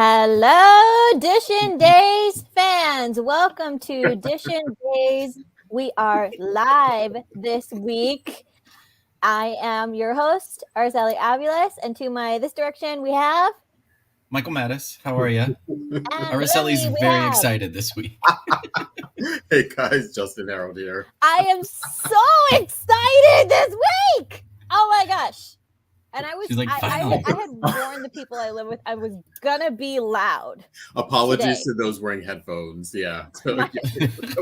Hello, Dishin Days fans. Welcome to Dishin Days. We are live this week. I am your host, Araceli Aviles, and to my this direction we have Michael Mattis. How are you? Araceli's Lily, very excited this week. Hey guys, Justin Hareld here. I am so excited this week. Oh my gosh. And I was She's like, I had warned the people I live with I was gonna be loud. Apologies today. to those wearing headphones. Yeah.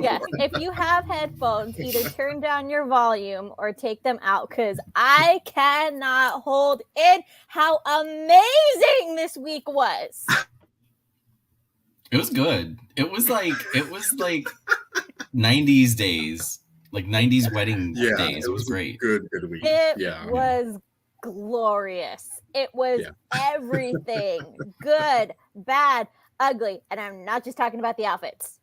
Yes, if you have headphones, either turn down your volume or take them out because I cannot hold in how amazing this week was. It was good. It was like 90s days, like 90s wedding days. It was great. Good week. It was glorious. It was everything. Good, bad, ugly. And I'm not just talking about the outfits.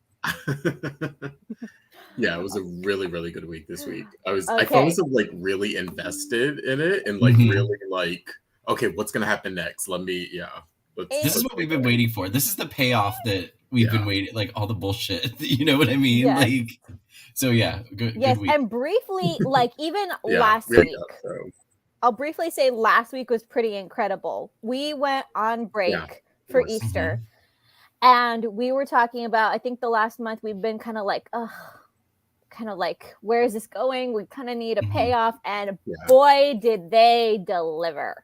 Yeah, it was a really, really good week this week. I found myself like really invested in it and like really like, okay, what's gonna happen next? This is what we've been waiting for. This is the payoff that we've been waiting, like all the bullshit. You know what I mean? Yes. Like, so yeah, good week. And briefly, like even last week. I'll briefly say last week was pretty incredible. We went on break for Easter, and we were talking about, I think the last month we've been kind of like, where is this going? We kind of need a payoff, and boy, did they deliver.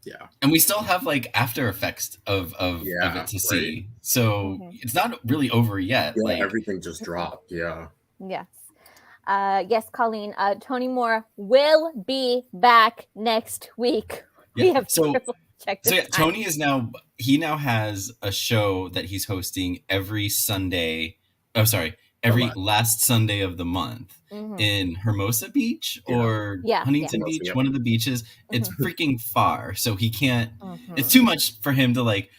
Yeah. And we still have like after effects of it to see. So it's not really over yet. Yeah, like everything just dropped. Yeah. Yes. Yes, Colleen. Tony Moore will be back next week. Yeah. We have checked this time. Tony is now has a show that he's hosting every Sunday. Oh, sorry, every last Sunday of the month in Hermosa Beach or Huntington Beach, one of the beaches. It's freaking far, so he can't. It's too much for him to like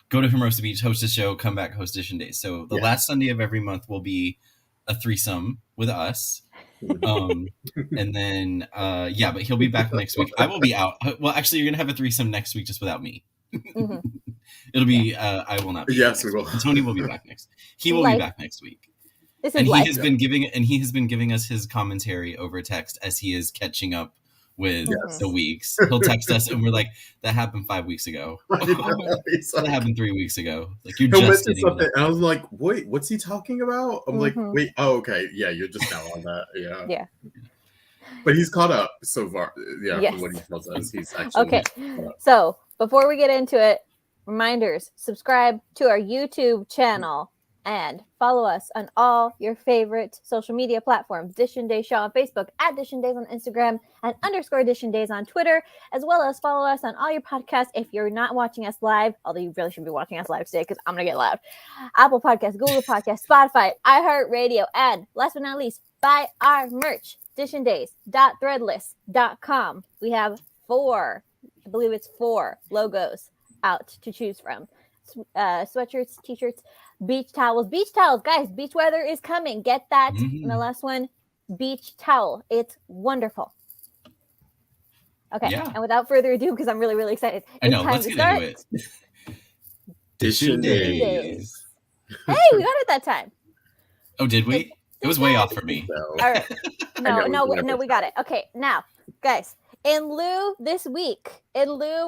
go to Hermosa Beach, host a show, come back, host Dishin Days. So the last Sunday of every month will be a threesome with us. And then but he'll be back next week. I will be out. Well, actually, you're gonna have a threesome next week just without me. It'll be I will not be. Yes, we will. Tony will be back next. He will be back next week. He has been giving us his commentary over text as he is catching up with the weeks. He'll text us and we're like, that happened 5 weeks ago. That happened 3 weeks ago. Like you're just getting something. And I was like, wait, what's he talking about? I'm like, wait, oh, okay. Yeah, you're just now on that. Yeah. Yeah. But he's caught up so far. Yeah, from what he tells us. He's actually okay. So before we get into it, reminders, subscribe to our YouTube channel. And follow us on all your favorite social media platforms. Dishin Days Show on Facebook, at Dishin Days on Instagram, and _Dishin Days on Twitter, as well as follow us on all your podcasts. If you're not watching us live, although you really should be watching us live today because I'm going to get loud. Apple Podcasts, Google Podcasts, Spotify, iHeartRadio, and last but not least, buy our merch, dishindays.threadless.com. We have 4 logos out to choose from. Sweatshirts, t-shirts, beach towels, guys. Beach weather is coming. Get that. And the last one, beach towel. It's wonderful. Okay. And without further ado, because I'm really, really excited. I know. Let's get into it. Dishin Days. Hey, we got it that time. Oh, did we? It was way off for me. All right. No, we got it. Okay, now, guys, in lieu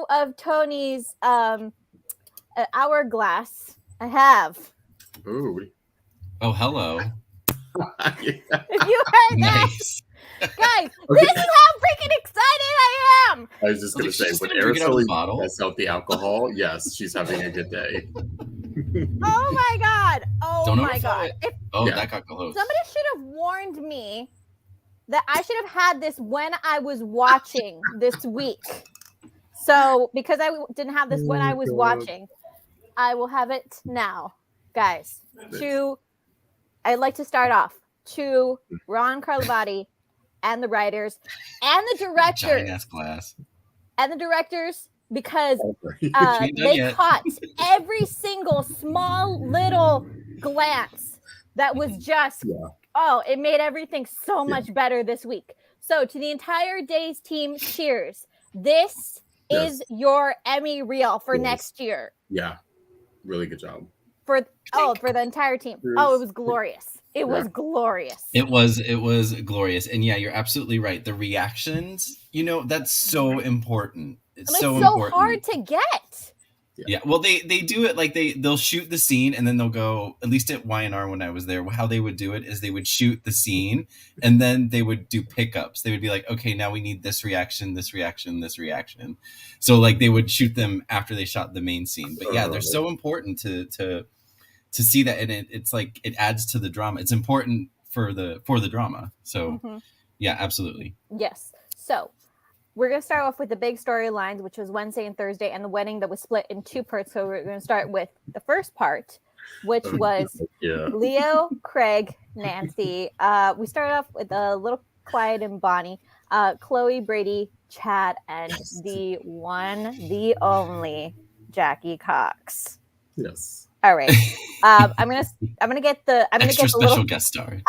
of Tony's hourglass, I have. Ooh. Oh, hello. If you heard that, guys, this is how freaking excited I am. I was just going to say, when Araceli has out the alcohol, yes, she's having a good day. Oh my God. Oh my God. That got close. Somebody should have warned me that I should have had this when I was watching this week. So because I didn't have this when I was watching, I will have it now. Guys, I'd like to start off to Ron Carlivati and the writers and the directors. Giant-ass glass. And the directors, because they caught every single small little glance that was just, it made everything so much better this week. So to the entire Days team, cheers. This is your Emmy reel for next year. Yeah. really good job. For the entire team. Oh, it was glorious. It was glorious. It was glorious. And yeah, you're absolutely right. The reactions, that's so important. It's so important. Hard to get. Yeah. Well, they do it like they'll shoot the scene and then they'll go, at least at Y&R when I was there, how they would do it is they would shoot the scene and then they would do pickups. They would be like, okay, now we need this reaction, this reaction, this reaction. So like they would shoot them after they shot the main scene. But yeah, they're so important to see that, and it's like it adds to the drama. It's important for the drama. So yeah, absolutely. Yes. So we're going to start off with the big storylines, which was Wednesday and Thursday, and the wedding that was split in 2 parts. So we're going to start with the first part, which was Leo, Craig, Nancy. We started off with a little Clyde and Bonnie, Chloe, Brady, Chad, and the one, the only Jackie Cox. Yes. All right. I'm gonna get the extra special guest star.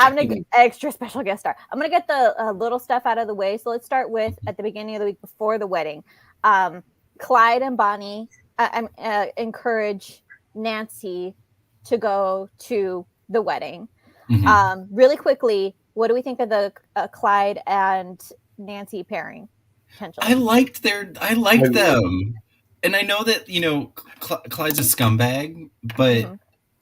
Extra special guest star. I'm gonna get the little stuff out of the way. So let's start with at the beginning of the week before the wedding. Clyde and Bonnie encourage Nancy to go to the wedding. Really quickly, what do we think of the Clyde and Nancy pairing? I liked them. And I know that, Clyde's a scumbag, but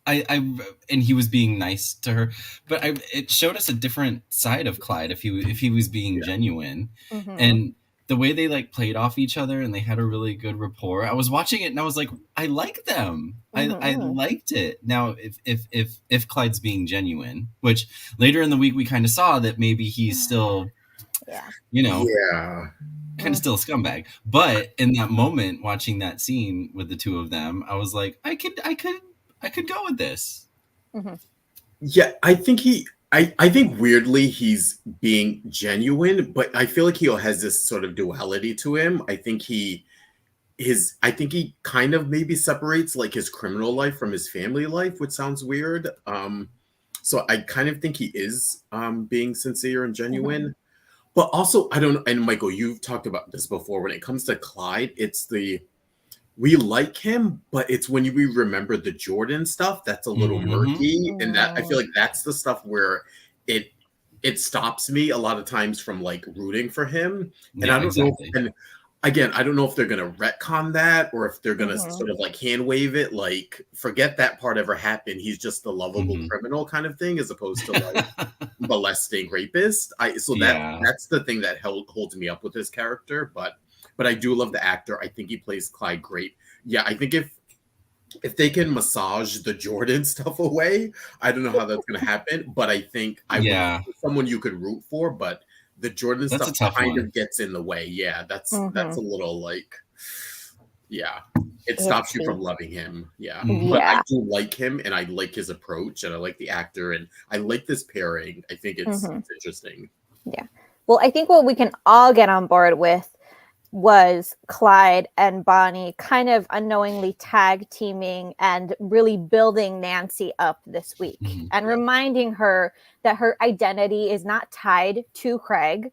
and he was being nice to her, but it showed us a different side of Clyde if he was being genuine. And the way they like played off each other and they had a really good rapport. I was watching it and I was like, I like them. I liked it. Now, if Clyde's being genuine, which later in the week we kind of saw that maybe he's still, kind of still a scumbag. But in that moment, watching that scene with the two of them, I was like, I could go with this. Yeah, I think I think weirdly he's being genuine, but I feel like he has this sort of duality to him. I think he kind of maybe separates like his criminal life from his family life, which sounds weird. So I kind of think he is being sincere and genuine. But also, I don't know, and Michael, you've talked about this before. When it comes to Clyde, it's we like him, but it's when we remember the Jordan stuff that's a little murky, and that I feel like that's the stuff where it stops me a lot of times from like rooting for him. And I don't know. And again, I don't know if they're gonna retcon that or if they're gonna sort of like hand wave it, like forget that part ever happened. He's just the lovable criminal kind of thing, as opposed to like molesting rapist. That's the thing that holds me up with his character. But I do love the actor. I think he plays Clyde great. Yeah, I think if they can massage the Jordan stuff away, I don't know how that's gonna happen. But I think someone you could root for, but the Jordan stuff kind of gets in the way. Yeah, that's a little like, it stops you from loving him. But I do like him, and I like his approach, and I like the actor, and I like this pairing. I think it's interesting. Yeah. Well, I think what we can all get on board with was Clyde and Bonnie kind of unknowingly tag teaming and really building Nancy up this week and reminding her that her identity is not tied to Craig,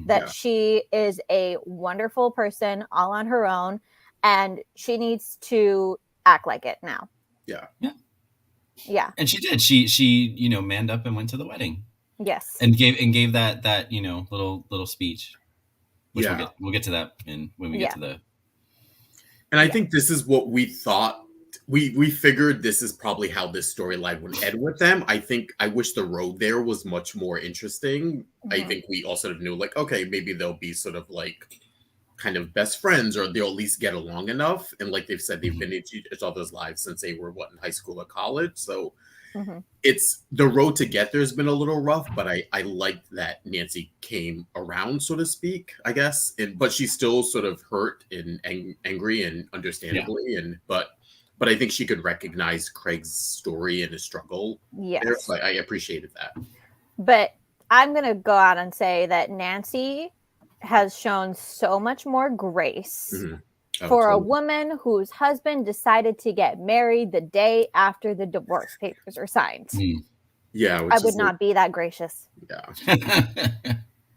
that she is a wonderful person all on her own, and she needs to act like it now. Yeah. And she did. She manned up and went to the wedding. Yes. And gave that little speech. Which we'll get to that when we get to the. And I think this is what we thought. We figured this is probably how this storyline would end with them. I wish the road there was much more interesting. I think we all sort of knew, like, okay, maybe they'll be sort of like kind of best friends, or they'll at least get along enough. And like they've said, they've been in each other's lives since they were in high school or college. So it's the road to get there has been a little rough, but I liked that Nancy came around, so to speak, I guess. But she's still sort of hurt and angry, and understandably, but I think she could recognize Craig's story and his struggle. Yes, so I appreciated that. But I'm gonna go out and say that Nancy has shown so much more grace. For a woman whose husband decided to get married the day after the divorce papers are signed. I would not be that gracious.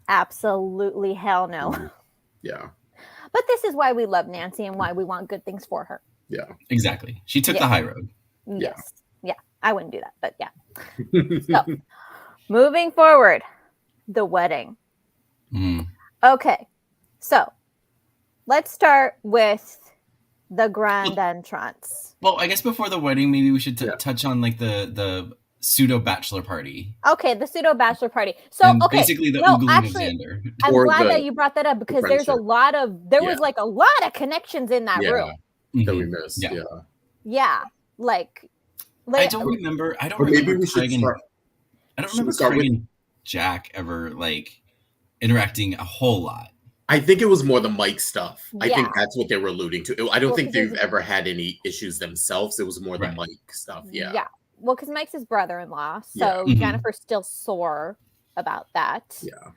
Absolutely hell no. Yeah. But this is why we love Nancy and why we want good things for her. Yeah. Exactly. She took the high road. Yes. Yeah. I wouldn't do that, but yeah. So, moving forward, the wedding. Okay. So, let's start with the grand entrance. Well, I guess before the wedding, maybe we should touch on like the pseudo bachelor party. Okay, the pseudo bachelor party. So and basically the oogling of Xander. I'm glad that you brought that up because there's a lot of was like a lot of connections in that room that we missed. Yeah. Like I don't remember. I don't remember Craig and Jack ever like interacting a whole lot. I think it was more the Mike stuff. I think that's what they were alluding to. I don't think they've ever had any issues themselves. It was more the Mike stuff. Yeah. Well, because Mike's his brother-in-law, so Jennifer's still sore about that. Yeah.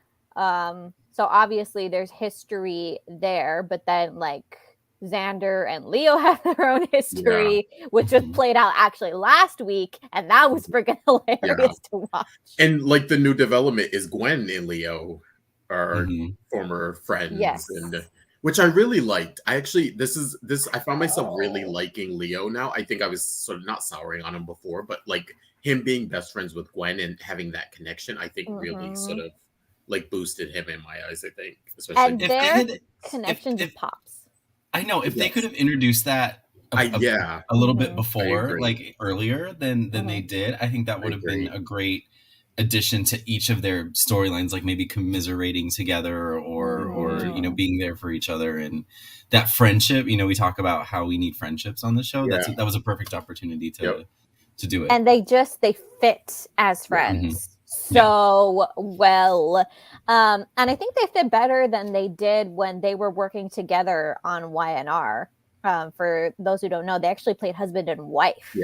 So obviously there's history there, but then like Xander and Leo have their own history, which was played out actually last week, and that was freaking hilarious to watch. And like the new development is Gwen and Leo are former friends, and which I really liked. I actually I found myself really liking Leo now. I think I was sort of not souring on him before, but like him being best friends with Gwen and having that connection, I think really sort of like boosted him in my eyes. I think, especially and their connection just pops. I know if they could have introduced that a little bit before, like earlier than they did, I think that would have been a great addition to each of their storylines, like maybe commiserating together or being there for each other, and that friendship. We talk about how we need friendships on the show. That was a perfect opportunity to do it. And they fit as friends so well. And I think they fit better than they did when they were working together on YNR. For those who don't know, they actually played husband and wife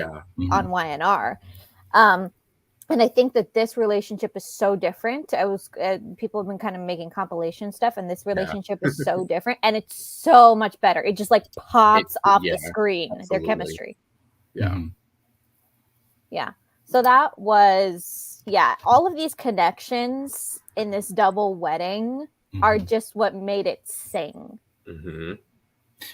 on YNR. And I think that this relationship is so different. People have been kind of making compilation stuff, and this relationship is so different, and it's so much better. It just like pops off the screen. Absolutely. Their chemistry. Yeah. So that was all of these connections in this double wedding are just what made it sing.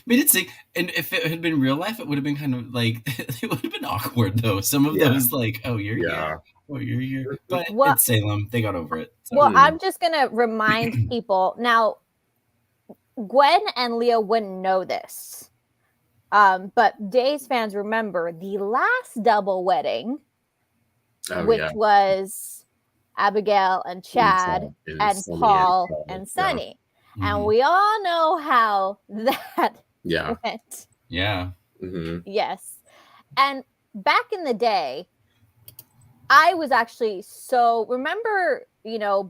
Made it sing, and if it had been real life, it would have been kind of like it would have been awkward though. Some of those like, oh, you're here. Oh, you're here. But it's Salem. They got over it. So. Well, I'm just going to remind people. Now, Gwen and Leo wouldn't know this. But Days fans remember the last double wedding, which was Abigail and Chad and Paul and Sunny. And we all know how that went. Yeah. Yes. And back in the day, I was actually remember,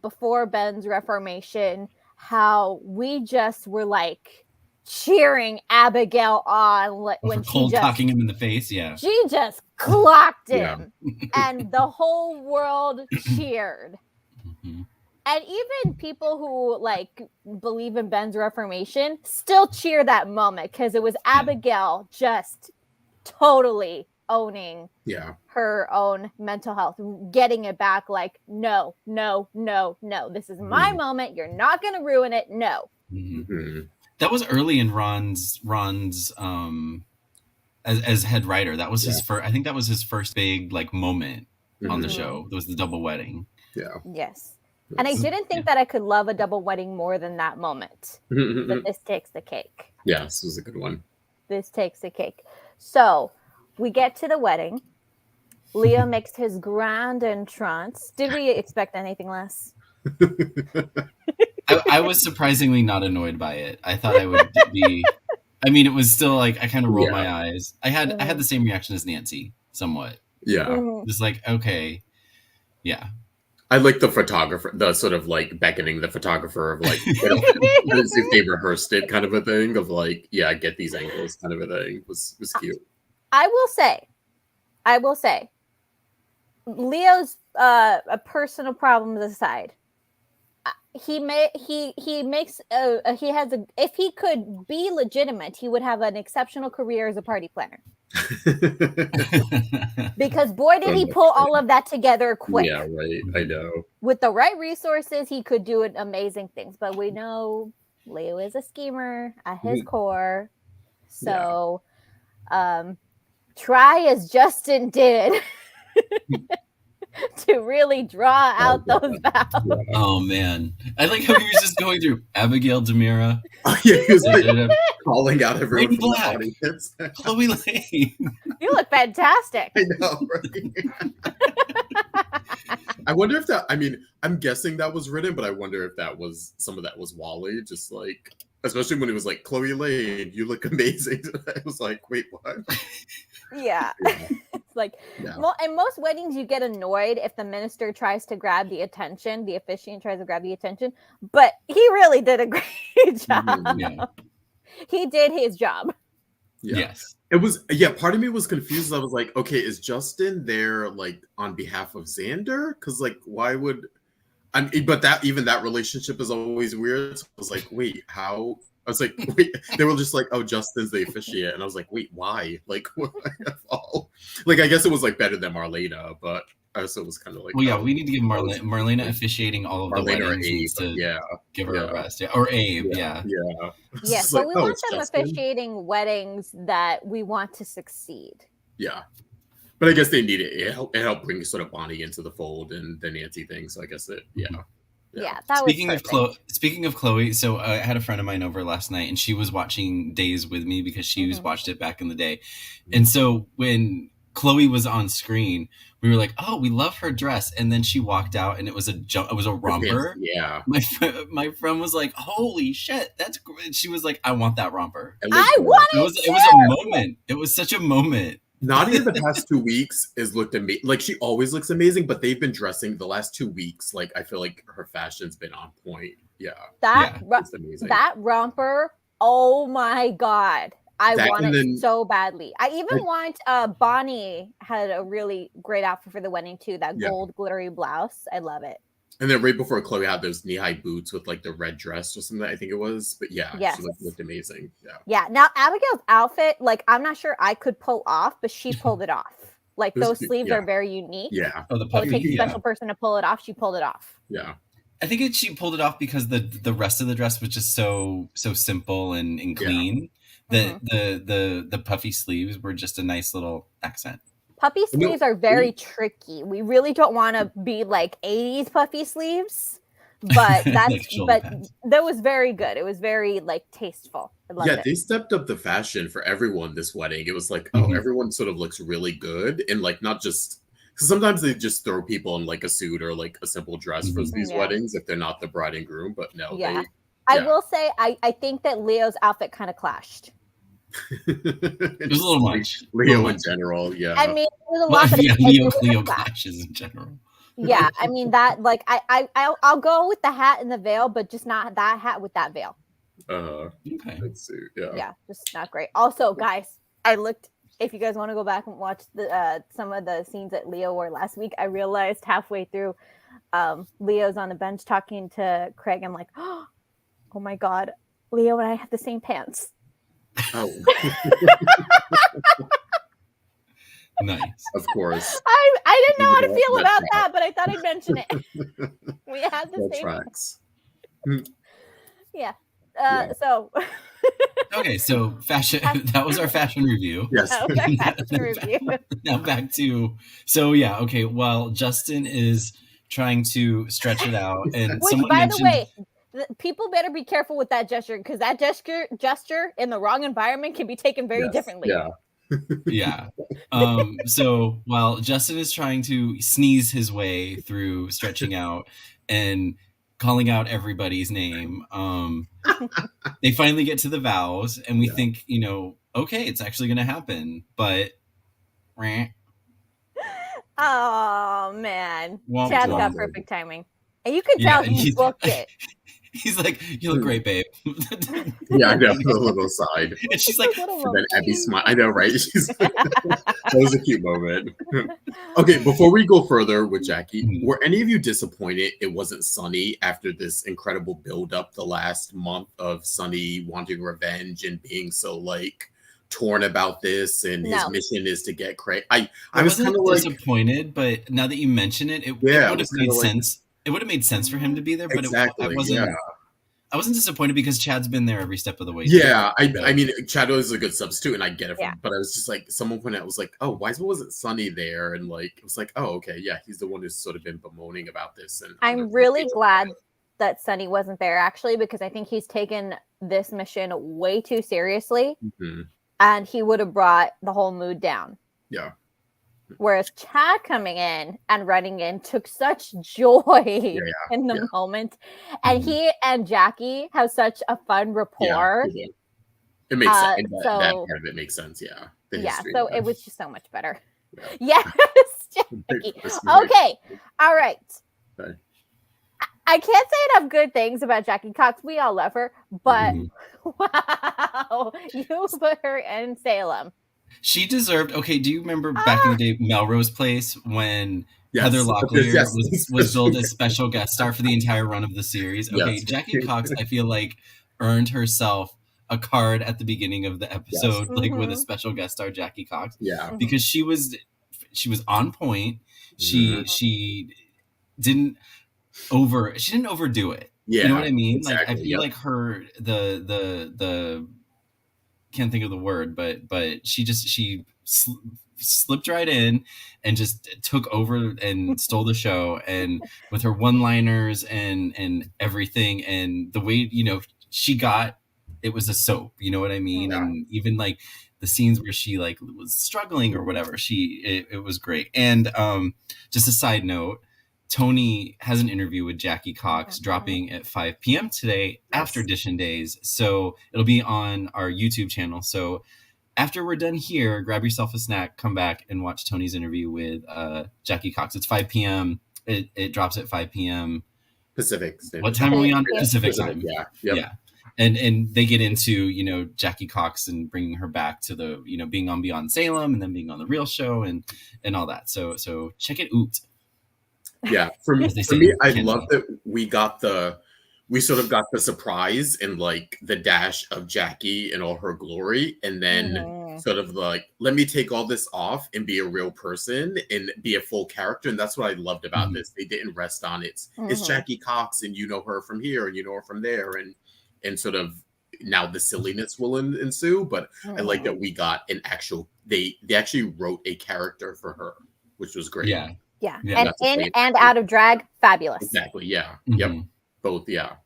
before Ben's Reformation, how we just were like cheering Abigail on when she just cocking him in the face. Yeah. She just clocked him and the whole world cheered. And even people who like believe in Ben's Reformation still cheer that moment because it was Abigail just totally owning her own mental health, getting it back like, no, this is my moment. You're not going to ruin it. No. That was early in Ron's as head writer. That was his first, I think that was his first big like moment on the show. It was the double wedding. Yeah. Yes. And I didn't think that I could love a double wedding more than that moment. But this takes the cake. Yeah, this was a good one. This takes the cake. So we get to the wedding. Leo makes his grand entrance. Did we expect anything less? I was surprisingly not annoyed by it. I thought I would be. I mean, it was still like I kind of rolled my eyes. I had the same reaction as Nancy, somewhat. Yeah, just like okay, yeah. I like the photographer, the sort of like beckoning the photographer of like, as if they rehearsed it, kind of a thing of like, get these angles, kind of a thing. Was cute. I will say, Leo's personal problems aside, if he could be legitimate, he would have an exceptional career as a party planner. Because boy, did he pull all of that together quick. Yeah, right. I know. With the right resources, he could do amazing things. But we know Leo is a schemer at his core. So try as Justin did to really draw out those vows. Oh man, I like how he was just going through Abigail Demira. Oh, yeah, he was like calling out everyone from Black, the audience. Chloe Lane. You look fantastic. I know, right? I wonder if that, I mean, I'm guessing that was written, but I wonder if that was, some of that was Wally, just like, especially when he was like, Chloe Lane, you look amazing. I was like, wait, what? Yeah. It's like, in most weddings, you get annoyed if the minister tries to grab the attention, the officiant tries to grab the attention, but he really did a great job. Yeah. He did his job. Yeah. Yes. It was, part of me was confused. I was like, okay, is Justin there like on behalf of Xander? Because like, why would, but that relationship is always weird. So I was like, wait, how? I was like, wait, they were just like, oh, Justin's the officiant. And I was like, wait, why? Like, like, I guess it was like better than Marlena, but I also was kind of like, well, yeah, we need to give Marlena officiating all of the weddings needs to give her a rest. Yeah. Or Abe, yeah. Yeah, so like, we want them officiating weddings that we want to succeed. Yeah. But I guess they need it. It helped bring sort of Bonnie into the fold and the Nancy thing. So I guess that, Yeah, that speaking was perfect. Speaking of Chloe, so I had a friend of mine over last night, and she was watching Days with me because she watched it back in the day. And so when Chloe was on screen, we were like, "Oh, we love her dress," and then she walked out, and it was a romper. Yeah, my friend was like, "Holy shit, that's great!" She was like, "I want that romper." I want it. It was a moment. It was such a moment. Nadia the past 2 weeks has looked amazing. Like, she always looks amazing, but they've been dressing the last 2 weeks. Like, I feel like her fashion's been on point. Yeah. It's amazing. That romper, oh my God. I want it so badly. I even want Bonnie had a really great outfit for the wedding too. That gold glittery blouse. I love it. And then right before Chloe had those knee-high boots with like the red dress or something, I think it was. But she looked amazing. Yeah. Now Abigail's outfit, like I'm not sure I could pull off, but she pulled it off. Like those sleeves are very unique. Yeah. Oh, the puffy. It takes a special person to pull it off. She pulled it off. Yeah. I think she pulled it off because the rest of the dress was just so simple and clean. That the puffy sleeves were just a nice little accent. Puffy sleeves are very tricky. We really don't want to be like 80s puffy sleeves, but that was very good. It was very like tasteful. I loved it. They stepped up the fashion for everyone this wedding. It was like, everyone sort of looks really good, and like not just because sometimes they just throw people in like a suit or like a simple dress for these weddings if they're not the bride and groom. But no, I will say I think that Leo's outfit kind of clashed. It was a little much. Leo in general, I mean, it was a lot. But Leo clashes in general. Yeah, I mean that. Like, I'll go with the hat and the veil, but just not that hat with that veil. Okay. Let's see. Yeah, just not great. Also, guys, I looked. If you guys want to go back and watch the some of the scenes that Leo wore last week, I realized halfway through, Leo's on the bench talking to Craig. I'm like, oh my God, Leo and I have the same pants. Oh. Nice. Of course. I didn't know how to feel about that, but I thought I'd mention it. We had the same tracks. Yeah. So okay, so fashion that was our fashion review. Yes. Fashion review. Now back to well, Justin is trying to stretch it out, and which, by the way, people better be careful with that gesture, because that gesture in the wrong environment can be taken very differently. Yeah. So while Justin is trying to sneeze his way through stretching out and calling out everybody's name, they finally get to the vows, and we think, okay, it's actually going to happen, but. Oh man, Chad's got perfect timing, and you could tell he booked it. He's like, "You look great, babe." Yeah, I know. The little side, and she's like, and then Abby smile. I know, right? That was a cute moment. Okay, before we go further with Jackie, were any of you disappointed it wasn't Sonny after this incredible build-up the last month of Sonny wanting revenge and being so like torn about this, and his mission is to get Craig? I was kind of like disappointed, but now that you mention it, it would have made sense. It would have made sense for him to be there, but exactly, I I wasn't disappointed because Chad's been there every step of the way. Yeah, I mean, Chad is a good substitute, and I get it. Yeah. But I was just like, someone pointed out, was like, oh, why wasn't Sonny there? And like, it was like, oh, okay, yeah, he's the one who's sort of been bemoaning about this. And I'm really glad that Sonny wasn't there, actually, because I think he's taken this mission way too seriously, and he would have brought the whole mood down. Yeah. Whereas Chad coming in and running in took such joy in the moment. And he and Jackie have such a fun rapport. Yeah. It makes sense. That part of it makes sense, so it was just so much better. Yes, Jackie. Okay, all right. I can't say enough good things about Jackie Cox. We all love her. But, wow, you put her in Salem. She deserved. Okay, do you remember back in the day, Melrose Place, when Heather Locklear was billed as special guest star for the entire run of the series? Okay, Jackie Cox, I feel like, earned herself a card at the beginning of the episode, like with a special guest star, Jackie Cox. Yeah, because she was on point. She didn't overdo it. Yeah, you know what I mean? Exactly, like I feel like her the can't think of the word, but she slipped right in and just took over and stole the show, and with her one-liners and everything, and the way she got it was a soap, you know what I mean? And even like the scenes where she like was struggling or whatever, it was great. And just a side note, Tony has an interview with Jackie Cox dropping at 5 p.m. today after Dishin Days. So it'll be on our YouTube channel. So after we're done here, grab yourself a snack, come back and watch Tony's interview with Jackie Cox. It's 5 p.m. It drops at 5 p.m. Pacific. What time are we on? Pacific time. Yeah. Yeah. And they get into, Jackie Cox and bringing her back to the, being on Beyond Salem and then being on The Real Show and all that. So check it out. Yeah, for me, I love that we sort of got the surprise and like the dash of Jackie in all her glory, and then sort of like, let me take all this off and be a real person and be a full character. And that's what I loved about this. They didn't rest on it's Jackie Cox, and you know her from here and you know her from there, and sort of now the silliness will ensue. But I like that we got an actual. They actually wrote a character for her, which was great. Yeah. And in and out of drag, fabulous. Exactly. Yeah. Yep. Both. Yeah.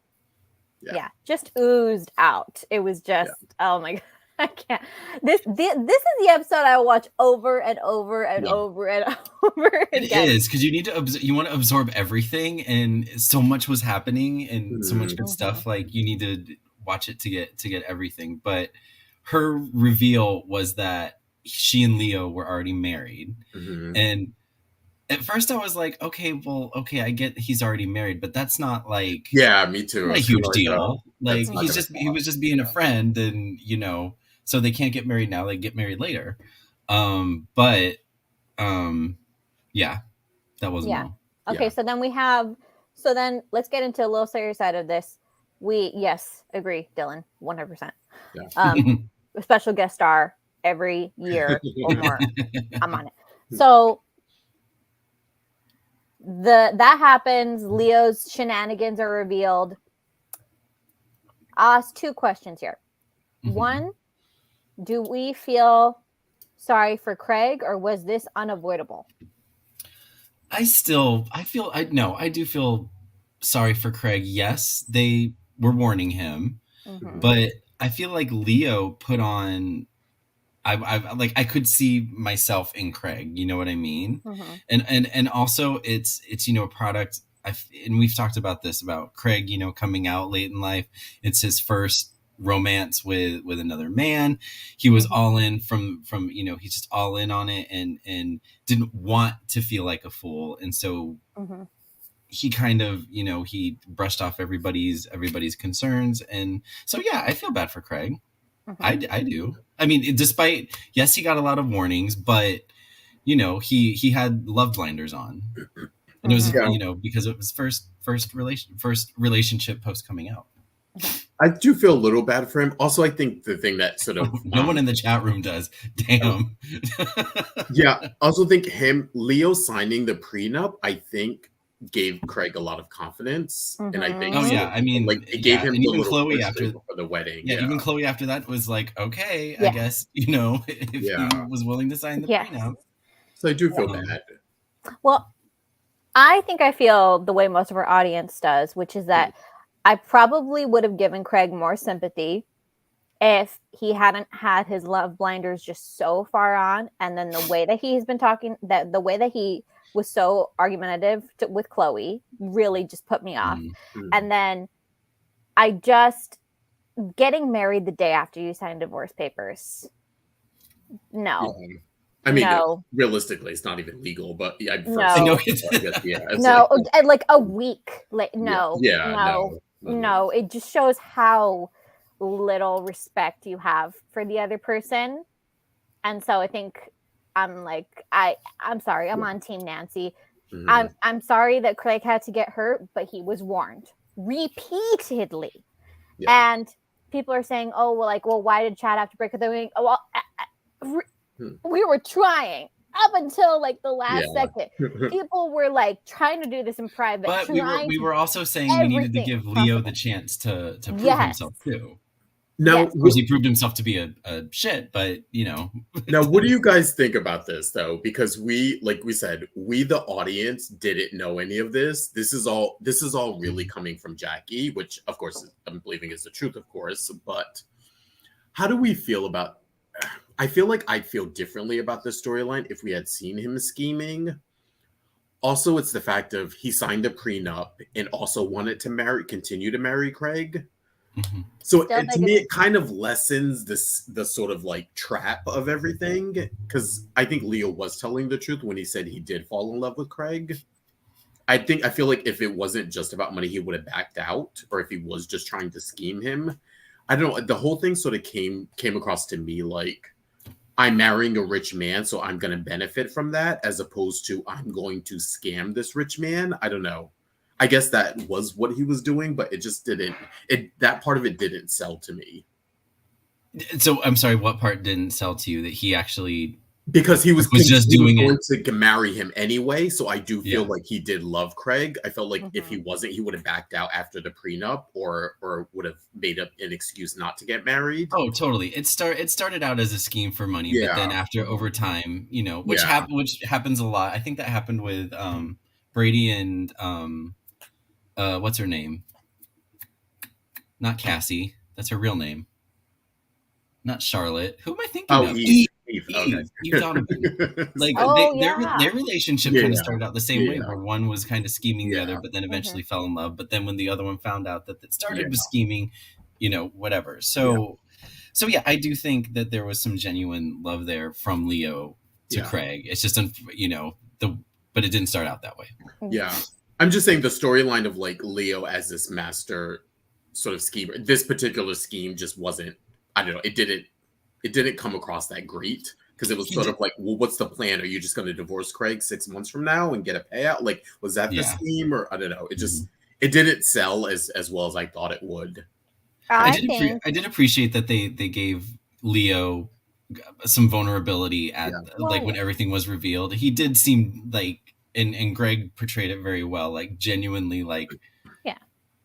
Just oozed out. It was just, oh my God, I can't. This is the episode I will watch over and over and over and over again. It is, because you need to you want to absorb everything, and so much was happening and so much good stuff. Like you need to watch it to get everything. But her reveal was that she and Leo were already married, and at first I was like, okay, I get he's already married, but that's not like me too. Not a huge deal. Like he was just being a friend, and so they can't get married now, they get married later. But that wasn't well. Okay, so then let's get into a little serious side of this. Agree, Dylan, 100%. A special guest star every year or more. I'm on it. So that happens. Leo's shenanigans are revealed. I'll ask two questions here. One, do we feel sorry for Craig, or was this unavoidable? I do feel sorry for Craig. Yes, they were warning him, but I feel like Leo put on. I could see myself in Craig, you know what I mean? And also it's a product. And we've talked about this, about Craig, coming out late in life. It's his first romance with another man. He was all in from he's just all in on it and didn't want to feel like a fool. And so he kind of, he brushed off everybody's concerns. And so, I feel bad for Craig. I do. I mean, despite, yes, he got a lot of warnings, but he had love blinders on, and it was because it was first relationship post coming out. I do feel a little bad for him. Also, I think the thing that sort of no one in the chat room does. Damn. I also think Leo signing the prenup, I think gave Craig a lot of confidence, and I think I mean, like it gave him and the even little Chloe push after for the wedding. even Chloe after that was like, okay, I guess if he was willing to sign the prenup. So I do feel bad. Well, I think I feel the way most of our audience does, which is that I probably would have given Craig more sympathy if he hadn't had his love blinders just so far on, and then the way that he's been talking, that the way that he was so argumentative with Chloe really just put me off. And then getting married the day after you sign divorce papers. No. I mean, realistically, it's not even legal, but like a week. Like, no. It just shows how little respect you have for the other person. And so I think I'm sorry, I'm on Team Nancy. I'm sorry that Craig had to get hurt, but he was warned repeatedly. And people are saying, why did Chad have to break up the ring? We were trying up until like the last second. People were like trying to do this in private. But we were also saying we needed to give Leo the chance to prove himself too. Now, of course, he proved himself to be a shit, but Now, what do you guys think about this though? Because like we said, the audience didn't know any of this. This is all really coming from Jackie, which of course I'm believing is the truth, of course. But how do we feel about? I feel like I'd feel differently about this storyline if we had seen him scheming. Also, it's the fact of he signed a prenup and also wanted to continue to marry Craig. So to me, it kind of lessens the sort of like trap of everything, because I think Leo was telling the truth when he said he did fall in love with Craig. I feel like if it wasn't just about money, he would have backed out, or if he was just trying to scheme him. I don't know. The whole thing sort of came across to me like I'm marrying a rich man, so I'm going to benefit from that, as opposed to I'm going to scam this rich man. I don't know. I guess that was what he was doing, but it just didn't. That part of it didn't sell to me. So I'm sorry, what part didn't sell to you? That he actually, because he was just doing going to marry him anyway. So I do feel like he did love Craig. I felt like if he wasn't, he would have backed out after the prenup, or would have made up an excuse not to get married. Oh, totally. It started out as a scheme for money, but then over time, which happens a lot. I think that happened with Brady and what's her name? Not Cassie. That's her real name. Not Charlotte. Who am I thinking of? Eve Donovan. Like their relationship kind of started out the same way, where one was kind of scheming the other, but then eventually fell in love. But then when the other one found out that it started with scheming, whatever. So I do think that there was some genuine love there from Leo to Craig. It's just but it didn't start out that way. Yeah. I'm just saying the storyline of like Leo as this master sort of schemer, this particular scheme just wasn't, I don't know, it didn't come across that great, because it was sort of like, well, what's the plan? Are you just going to divorce Craig 6 months from now and get a payout? Like, was that the scheme? Or I don't know. It just, it didn't sell as well as I thought it would. I did appreciate that they gave Leo some vulnerability at like when everything was revealed. He did seem like, and Greg portrayed it very well, like genuinely like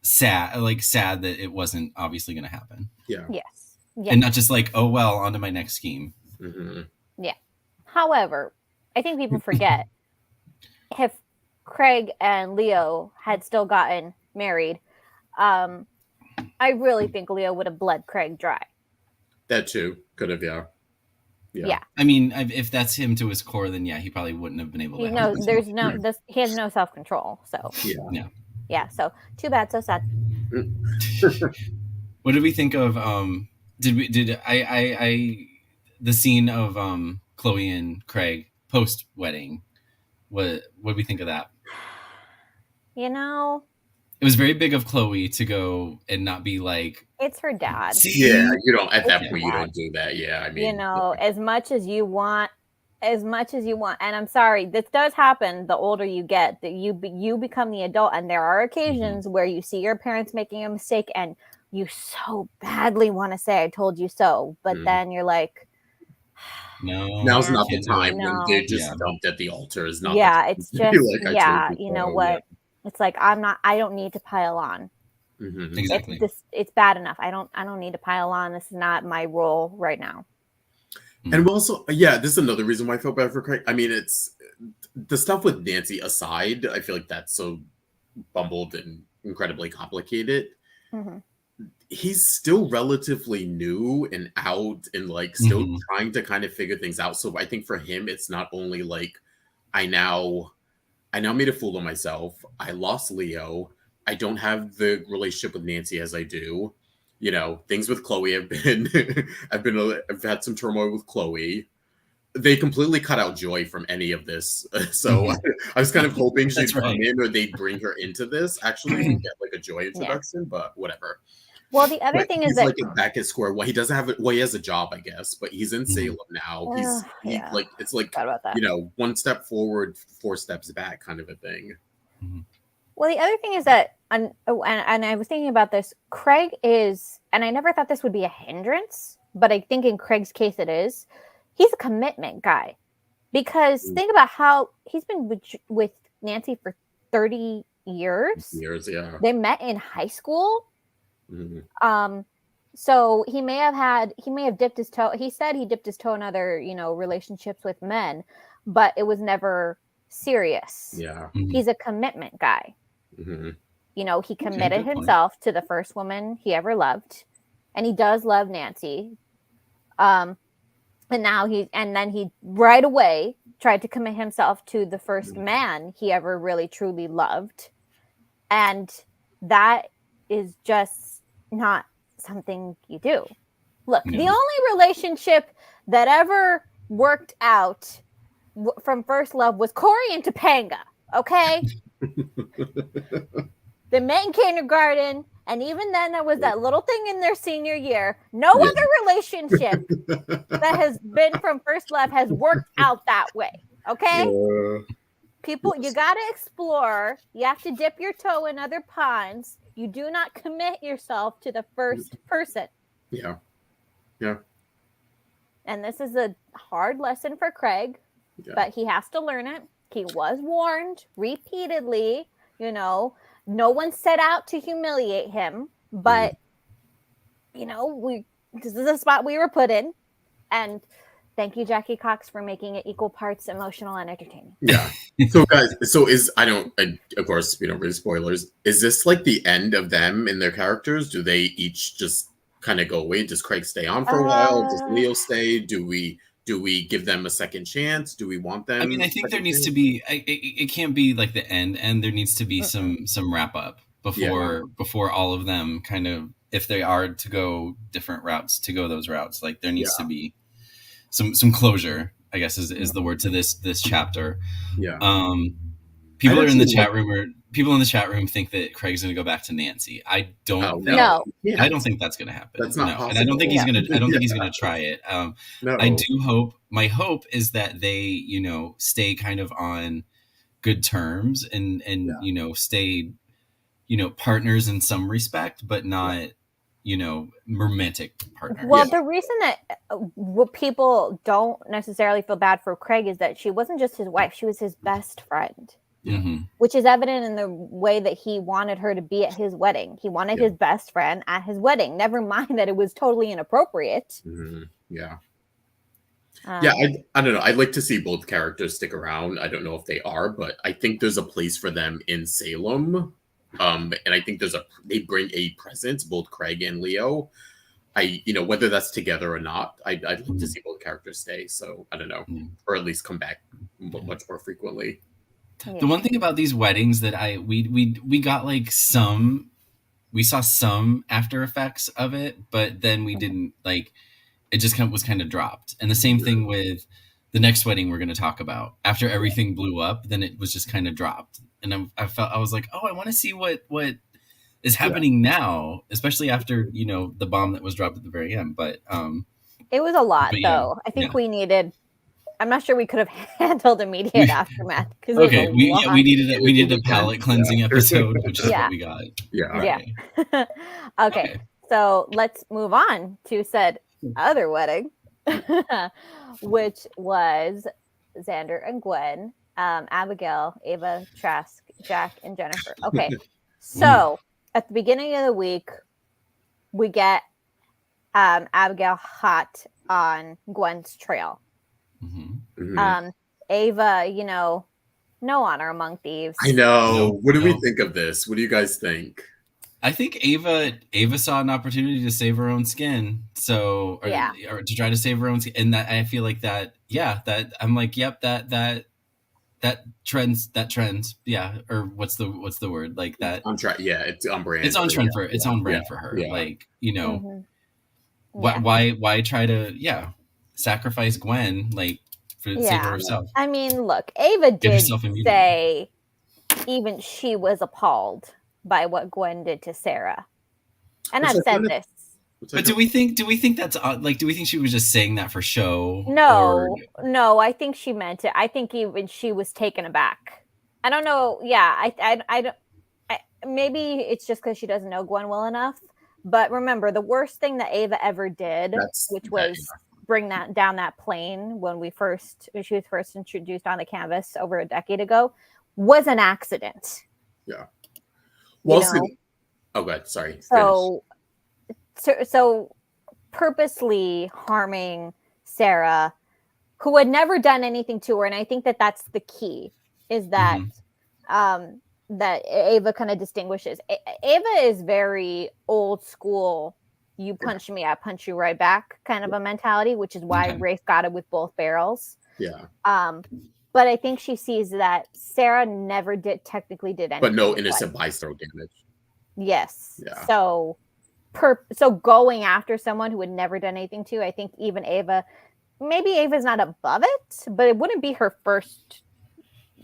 sad that it wasn't obviously going to happen. Yes. And not just like, oh well, on to my next scheme. However, I think people forget, if Craig and Leo had still gotten married, I really think Leo would have bled Craig dry. That too could have, Yeah. I mean, if that's him to his core, then he probably wouldn't have been able to. He has no self-control. So yeah. So too bad, so sad. What did we think of? The scene of Chloe and Craig post wedding? What did we think of that? It was very big of Chloe to go and not be like, it's her dad. You don't, at that point, you don't do that. I mean, as much as you want, and I'm sorry, this does happen the older you get, that you become the adult, and there are occasions where you see your parents making a mistake and you so badly want to say, I told you so, but then you're like, no, now's not the time when they're just dumped at the altar. Is not it's just, like, you know what? It's like, I don't need to pile on. Mm-hmm. Exactly. It's bad enough. I don't need to pile on. This is not my role right now. And also, this is another reason why I feel bad for Craig. I mean, it's the stuff with Nancy aside, I feel like that's so bumbled and incredibly complicated. Mm-hmm. He's still relatively new and out and like still trying to kind of figure things out. So I think for him, it's not only like I now made a fool of myself. I lost Leo. I don't have the relationship with Nancy as I do. You know, things with Chloe have been I've had some turmoil with Chloe. They completely cut out Joy from any of this. So I was kind of hoping she'd come in or they'd bring her into this actually and get like a Joy introduction, but whatever. Well, the other thing is that like back at square one. He doesn't have it. Well, he has a job, I guess, but he's in Salem now. It's like you know, one step forward, 4 steps back, kind of a thing. Well, the other thing is that, and I was thinking about this. Craig is, and I never thought this would be a hindrance, but I think in Craig's case it is. He's a commitment guy, because think about how he's been with Nancy for 30 years. Yeah. They met in high school. So he may have dipped his toe. He said he dipped his toe in other, relationships with men, but it was never serious. Yeah. He's a commitment guy. He committed himself to the first woman he ever loved, and he does love Nancy. And then he right away tried to commit himself to the first man he ever really truly loved. And that is just not something you do. Look, the only relationship that ever worked out from first love was Corey and Topanga. Okay. They met in kindergarten, and even then there was that little thing in their senior year. No other relationship that has been from first love has worked out that way. Okay. People, you got to explore. You have to dip your toe in other ponds. You do not commit yourself to the first person. Yeah. And this is a hard lesson for Craig, but he has to learn it. He was warned repeatedly, no one set out to humiliate him, but, this is a spot we were put in. And thank you, Jackie Cox, for making it equal parts emotional and entertaining. Yeah. So guys, of course, we don't really spoilers. Is this like the end of them and their characters? Do they each just kind of go away? Does Craig stay on for a while? Does Leo stay? Do we give them a second chance? Do we want them? I mean, I think there needs to be, it can't be like the end, and there needs to be some wrap up before all of them kind of, if they are to go different routes, to go those routes. Like there needs to be some closure, I guess is the word to this chapter. People in the chat room think that Craig's going to go back to Nancy. I don't know. I don't think that's going to happen. That's not possible. And I don't think he's going to. I don't think he's going to try it. I do hope. My hope is that they, stay kind of on good terms and stay, partners in some respect, but not, romantic partners. Well, the reason that what people don't necessarily feel bad for Craig is that she wasn't just his wife; she was his best friend. Which is evident in the way that he wanted her to be at his wedding. He wanted his best friend at his wedding. Never mind that it was totally inappropriate. I don't know. I'd like to see both characters stick around. I don't know if they are, but I think there's a place for them in Salem. And I think they bring a presence, both Craig and Leo. Whether that's together or not, I'd like to see both characters stay. So I don't know, or at least come back much more frequently. The one thing about these weddings that we got like we saw some after effects of it, but then we didn't, like, it just was kind of dropped. And the same thing with the next wedding we're going to talk about. After everything blew up, then it was just kind of dropped. And I was like, oh, I want to see what is happening now, especially after, the bomb that was dropped at the very end. But it was a lot, though. I think we needed. I'm not sure we could have handled immediate aftermath. Okay, we needed a palate cleansing episode, which is what we got. Okay, so let's move on to said other wedding, which was Xander and Gwen, Abigail, Ava Trask, Jack and Jennifer. Okay. So at the beginning of the week, we get Abigail hot on Gwen's trail. Ava, no honor among thieves. I know. What do we think of this? What do you guys think? I think Ava saw an opportunity to save her own skin. So, or to try to save her own skin. And that, I feel like that I'm like, yep, that trends. Yeah. Or what's the word? Like that. On track. Yeah. It's on brand. It's on trend for, it's on brand for her. Yeah. Like, why try to, sacrifice Gwen, like, for save her herself. I mean, look, Ava did say even she was appalled by what Gwen did to Sarah. And I've said this. But do we think that's like, do we think she was just saying that for show? No, I think she meant it. I think even she was taken aback. I don't know. Yeah, I don't. Maybe it's just because she doesn't know Gwen well enough. But remember, the worst thing that Ava ever did, which was bring that down that plane when she was first introduced on the canvas over a decade ago, was an accident. Yeah. Well, oh, God, sorry. So purposely harming Sarah, who had never done anything to her, and I think that that's the key, is that that Ava kind of distinguishes. Ava is very old school. You punch me, I punch you right back, kind of a mentality, which is why Rafe got it with both barrels. Yeah. But I think she sees that Sarah never technically did anything. But no innocent bystander damage. Yes. Yeah. So going after someone who had never done anything to, I think even Ava, maybe Ava's not above it, but it wouldn't be her first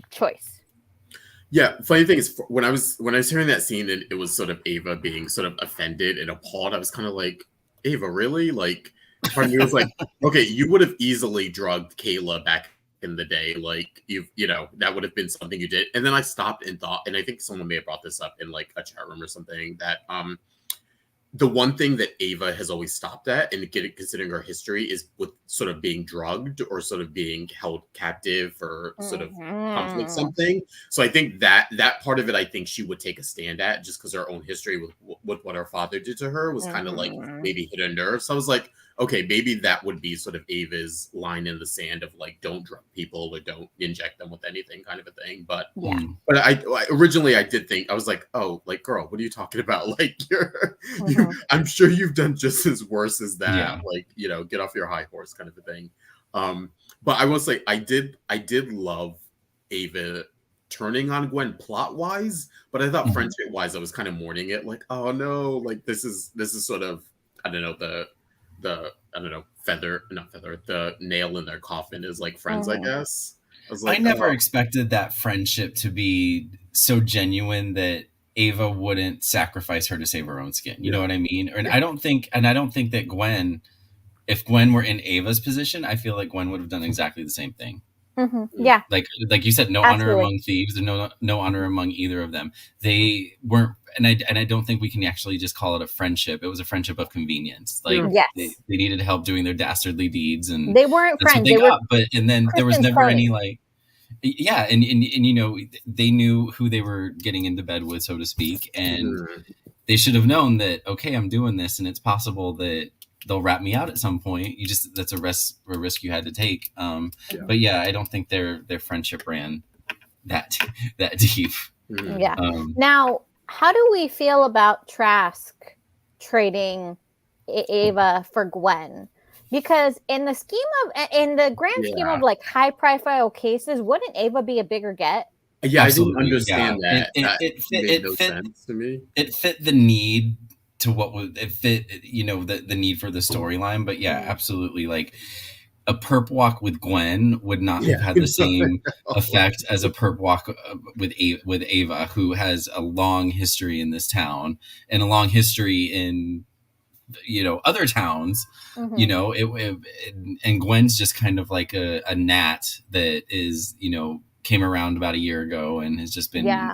choice. Yeah. Funny thing is, when I was hearing that scene and it was sort of Ava being sort of offended and appalled, I was kind of like, Ava, really? Like, part of me was like, okay, you would have easily drugged Kayla back in the day, like that would have been something you did. And then I stopped and thought, and I think someone may have brought this up in like a chat room or something, that the one thing that Ava has always stopped at, and considering her history, is with sort of being drugged or sort of being held captive or sort of conflict something. So I think that part of it, I think she would take a stand at, just because her own history with what her father did to her was kind of like maybe hit a nerve. So I was like, okay, maybe that would be sort of Ava's line in the sand of like, don't drug people or don't inject them with anything, kind of a thing. But but I originally I did think, I was like, oh, like, girl, what are you talking about? Like, I'm sure you've done just as worse as that. Yeah. Like, get off your high horse, kind of a thing. But I will say, I did love Ava turning on Gwen plot wise, but I thought friendship wise, I was kind of mourning it. Like, oh no, like this is sort of, I don't know, the the nail in their coffin is like friends, I guess. I never expected that friendship to be so genuine that Ava wouldn't sacrifice her to save her own skin. You know what I mean? And I don't think that Gwen, if Gwen were in Ava's position, I feel like Gwen would have done exactly the same thing. Yeah. Like you said, no honor among thieves, and no honor among either of them. They weren't, and I don't think we can actually just call it a friendship. It was a friendship of convenience. Like they needed help doing their dastardly deeds, and they weren't friends. And then there was never any like, and they knew who they were getting into bed with, so to speak, and they should have known that, okay, I'm doing this, and it's possible that they'll rat me out at some point. That's a risk you had to take. But I don't think their friendship ran that deep. Yeah. Now, how do we feel about Trask trading Ava for Gwen? Because in the grand scheme of like high profile cases, wouldn't Ava be a bigger get? Yeah, absolutely. I didn't understand that. It made no sense to me. It fit the need to what was it fit, the need for the storyline. But absolutely, like a perp walk with Gwen would not have had the same effect as a perp walk with Ava, who has a long history in this town and a long history in other towns. And Gwen's just kind of like a gnat that is came around about a year ago and has just been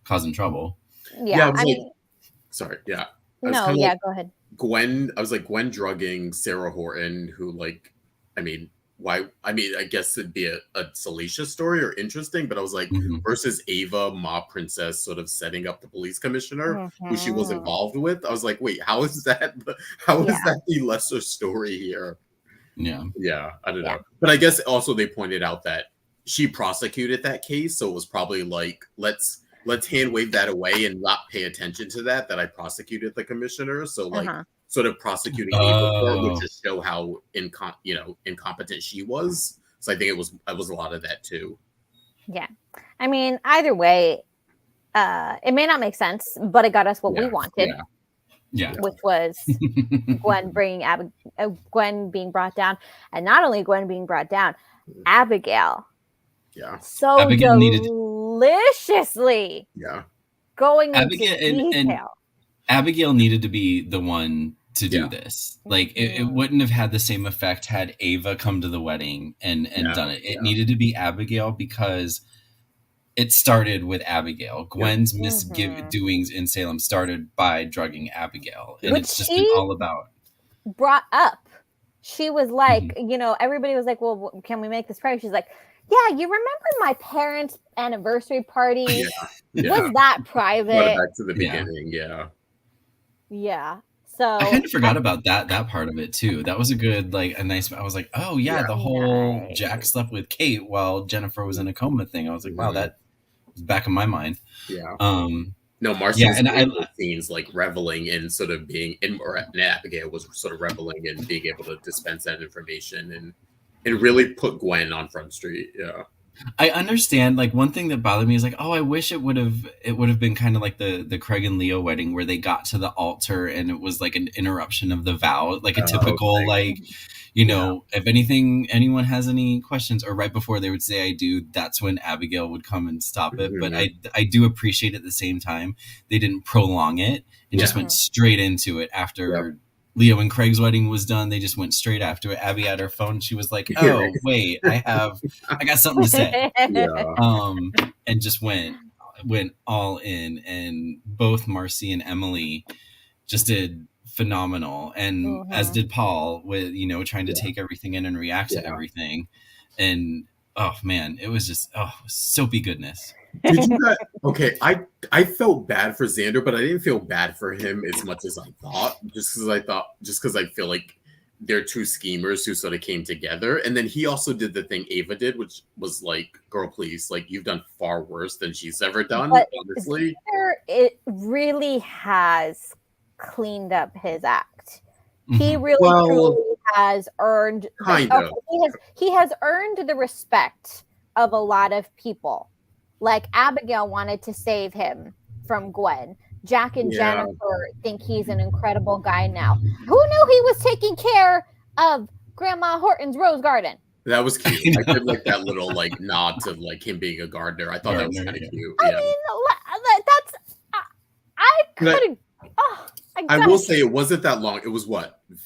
causing trouble. Sorry. Yeah. No, go ahead. Gwen, I was like, Gwen drugging Sarah Horton, who, like, I mean, why? I mean, I guess it'd be a salacious story or interesting, but I was like, versus Ava, mob princess, sort of setting up the police commissioner, who she was involved with. I was like, wait, how is that? How is that the lesser story here? Yeah, I don't know. But I guess also they pointed out that she prosecuted that case, so it was probably like, let's hand wave that away and not pay attention to that I prosecuted the commissioner. So like sort of prosecuting Ava for it would just show how incompetent she was. So I think it was a lot of that too. Yeah. I mean, either way, it may not make sense, but it got us what we wanted. Yeah. Which was Gwen Gwen being brought down, and not only Gwen being brought down, Abigail. Yeah. So Abigail deliciously. Going into detail. And Abigail needed to be the one to do this. Like it wouldn't have had the same effect had Ava come to the wedding and done it. It needed to be Abigail because it started with Abigail. Gwen's misdoings in Salem started by drugging Abigail. And it's just been all about. Brought up. She was like, everybody was like, well, can we make this private? She's like, yeah, you remember my parents' anniversary party? Was that private? Brought it back to the beginning, Yeah. So I kind of forgot about that part of it too. That was a good, a nice. I was like, oh yeah, the whole Jack slept with Kate while Jennifer was in a coma thing. I was like, wow, that was back in my mind. Yeah. No, Marcy's scenes like reveling in sort of being, and Abigail was sort of reveling in being able to dispense that information and really put Gwen on Front Street. Yeah. I understand. Like one thing that bothered me is like, oh, I wish it would have been kind of like the Craig and Leo wedding where they got to the altar and it was like an interruption of the vow, like a typical if anyone has any questions, or right before they would say I do, that's when Abigail would come and stop it. But I do appreciate at the same time they didn't prolong it and just went straight into it after Leo and Craig's wedding was done. They just went straight after it. Abby had her phone. She was like, oh, wait, I got something to say. And just went all in. And both Marcy and Emily just did phenomenal. And as did Paul with, trying to take everything in and react to everything. And, oh, man, it was just, soapy goodness. Did you not? Okay, I felt bad for Xander, but I didn't feel bad for him as much as I thought. Just because I feel like they're two schemers who sort of came together, and then he also did the thing Ava did, which was like, "Girl, please, like you've done far worse than she's ever done." But honestly, Xander, it really has cleaned up his act. He really truly has earned. He has earned the respect of a lot of people. Like Abigail wanted to save him from Gwen. Jack and Jennifer think he's an incredible guy now. Who knew he was taking care of Grandma Horton's rose garden? That was cute. I did like that little nod to like him being a gardener. I thought that was kind of cute. I mean, that's I couldn't. I will say it wasn't that long. It was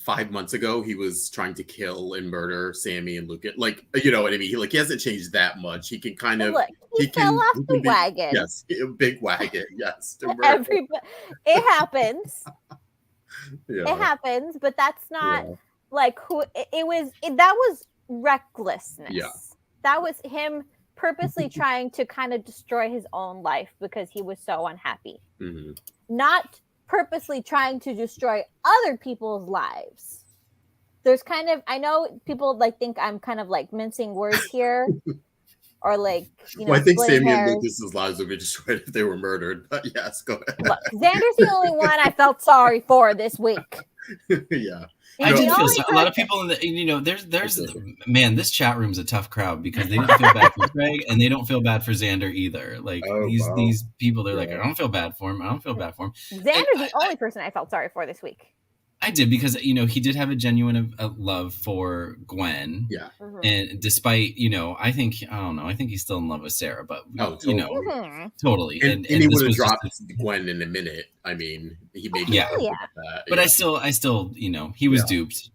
5 months ago. He was trying to kill and murder Sammy and Luke. Like, you know what I mean? He hasn't changed that much. He can kind of. Look, he fell off the wagon. Yes, a big wagon. Yes, it happens. It happens, but that's not like who it was. That was recklessness. Yeah, that was him purposely trying to kind of destroy his own life because he was so unhappy. Not purposely trying to destroy other people's lives. There's kind of, I know people think I'm kind of mincing words here, or I think Sammy and Lucas's lives would be destroyed if they were murdered. But yes, go ahead. Look, Xander's the only one I felt sorry for this week. Yeah. I did feel so. A lot of people in the, there's man, this chat room's a tough crowd because they don't feel bad for Craig and they don't feel bad for Xander either. These people, they're like, I don't feel bad for him. I don't feel bad for him. Xander's the only person I felt sorry for this week. I did because, he did have a genuine love for Gwen. Yeah. And despite, I think he's still in love with Sarah, but, totally. And he would have dropped Gwen in a minute. I mean, he made But I still, he was duped.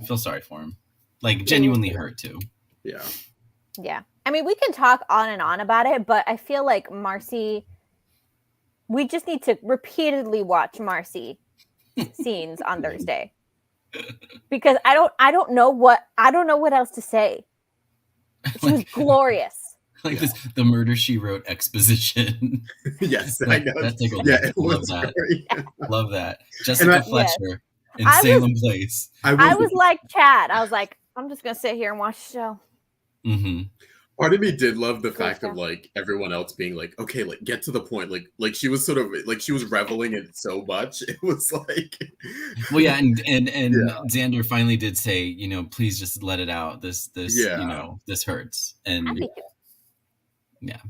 Feel sorry for him. Genuinely hurt too. Yeah. Yeah. I mean, we can talk on and on about it, but I feel like Marcy, we just need to repeatedly watch Marcy scenes on Thursday. because I don't know what else to say. She was glorious. Like the Murder, She Wrote exposition. Yes, I know. That tickled me. Love that. Love that. Jessica Fletcher in Salem Place. I was like Chad. I was like, I'm just gonna sit here and watch the show. Mm-hmm. Part of me did love the fact of like everyone else being like, okay, like get to the point. Like she was sort of like she was reveling in it so much. It was like, well, yeah, and Xander finally did say, you know, please just let it out. This you know, this hurts. And happy to. Yeah.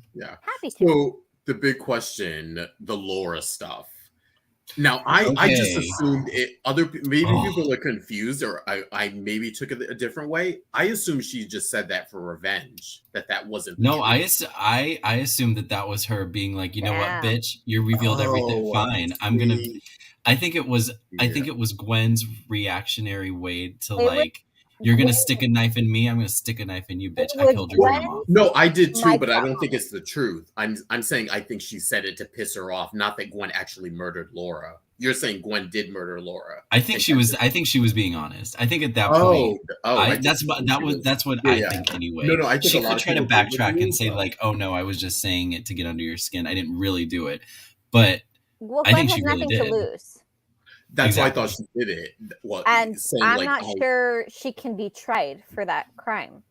Happy to. So the big question, the Laura stuff. Now, I just assumed it. People are confused, or I maybe took it a different way. I assumed she just said that for revenge. That wasn't. No, I assumed that was her being like, you know what, bitch, you revealed everything. Fine, I'm gonna. I think it was. I think it was Gwen's reactionary way to like. You're going to stick a knife in me. I'm going to stick a knife in you, bitch. I killed your grandma. No, I did too, but I don't think it's the truth. I'm saying I think she said it to piss her off, not that Gwen actually murdered Laura. You're saying Gwen did murder Laura. I think she was being honest. I think at that point, that's what I think anyway. No, I think she could try to backtrack and say like, oh no, I was just saying it to get under your skin. I didn't really do it, but I think she really did. To lose. That's why I thought she did it. Well, and I'm not sure she can be tried for that crime.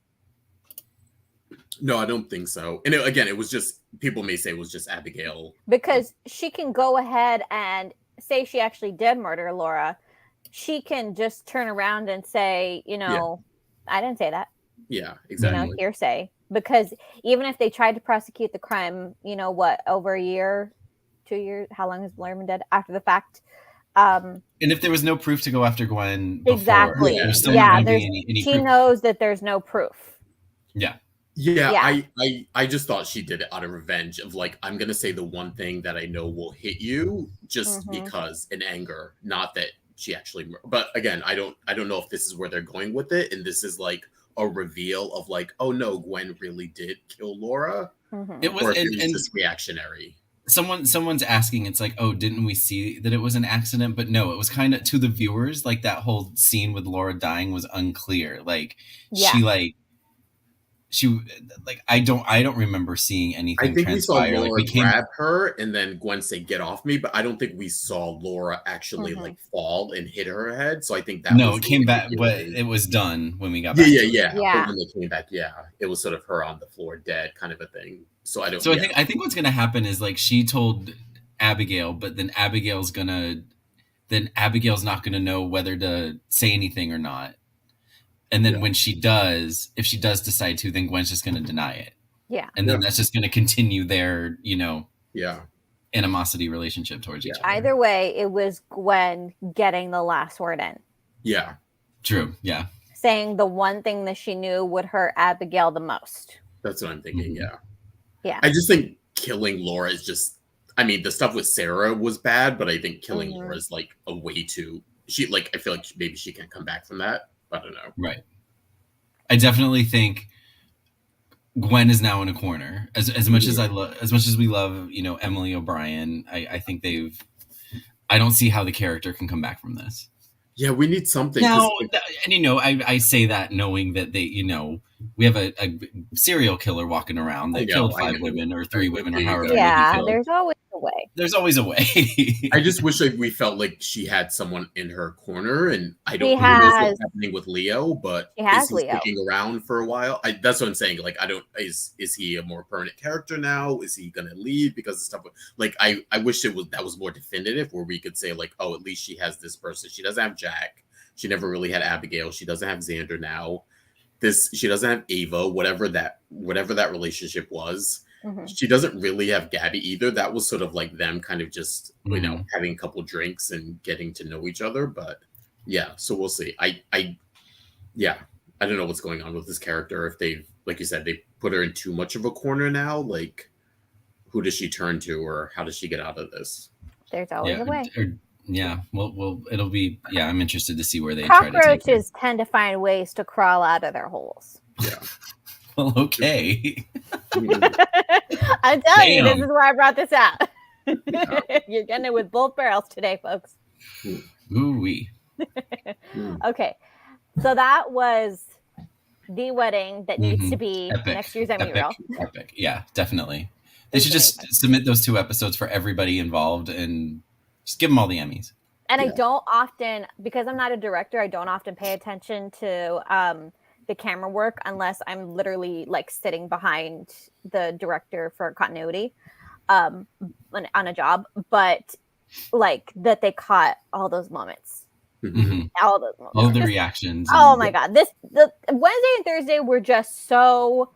No, I don't think so. And again, it was just, people may say it was just Abigail. Because she can go ahead and say she actually did murder Laura. She can just turn around and say, you know, I didn't say that. Yeah, exactly. You know, hearsay. Because even if they tried to prosecute the crime, you know, what, over a year, 2 years, how long has Blair been dead after the fact? And if there was no proof to go after Gwen before, exactly, there's still not going to be any she proof. knows that there's no proof. Yeah. I just thought she did it out of revenge of like, I'm gonna say the one thing that I know will hit you just because in anger, not that she actually. But again, I don't know if this is where they're going with it, and this is like a reveal of like, oh no, Gwen really did kill Laura. It was, or if it was just reactionary. Someone's asking, it's like, oh, didn't we see that it was an accident? But no, it was kind of, to the viewers, like that whole scene with Laura dying was unclear. Like she I don't remember seeing anything. I think transpire. We saw Laura grab her and then Gwen say, get off me, but I don't think we saw Laura actually like fall and hit her head. So I think that it came back, but it was done when we got back. Yeah. But when they came back, it was sort of her on the floor dead kind of a thing. So I don't. So I think what's gonna happen is like she told Abigail, but then Abigail's not gonna know whether to say anything or not. And then when she does, if she does decide to, then Gwen's just gonna deny it. Yeah. And then that's just gonna continue their, Yeah. animosity relationship towards each other. Either way, it was Gwen getting the last word in. Yeah. True. Yeah. Saying the one thing that she knew would hurt Abigail the most. That's what I'm thinking. Mm-hmm. Yeah. I just think killing Laura is just, I mean, the stuff with Sarah was bad, but I think killing Laura is like a way to, I feel like maybe she can't come back from that. I don't know. Right. I definitely think Gwen is now in a corner. As much as we love, Emily O'Brien, I think I don't see how the character can come back from this. Yeah, we need something. Now, and I say that knowing that we have a serial killer walking around that killed 5 women or 3 women or however many he killed. There's always a way. There's always a way. I just wish we felt like she had someone in her corner, and I don't know what's happening with Leo, but is he sticking around for a while? That's what I'm saying. Like, I don't. Is he a more permanent character now? Is he gonna leave because of stuff? Like, I wish that was more definitive, where we could say like, oh, at least she has this person. She doesn't have Jack. She never really had Abigail. She doesn't have Xander now. She doesn't have Ava. Whatever that relationship was. She doesn't really have Gabby either. That was sort of like them kind of just, having a couple drinks and getting to know each other. But yeah, so we'll see. I don't know what's going on with this character. If they've, like you said, they put her in too much of a corner now, like who does she turn to or how does she get out of this? There's always a way. Well, it'll be, I'm interested to see where they try to take her. Cockroaches tend to find ways to crawl out of their holes. Yeah. Well, okay. I'm telling you, this is why I brought this out. You're getting it with both barrels today, folks. Ooh-wee. Okay, so that was the wedding that needs to be next year's Emmy reel. Epic, yeah, definitely. They should just submit those 2 episodes for everybody involved and just give them all the Emmys. And I don't often, because I'm not a director, I don't often pay attention to the camera work unless I'm literally like sitting behind the director for continuity on a job. But like that they caught all those moments. All those moments. All the reactions. Oh my God. The Wednesday and Thursday were just so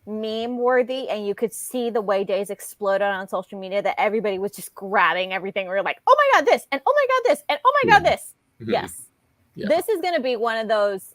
meme worthy, and you could see the way Days exploded on social media that everybody was just grabbing everything. We were like, oh my God, this, and oh my God, this, and oh my God, this. Yes. This is going to be one of those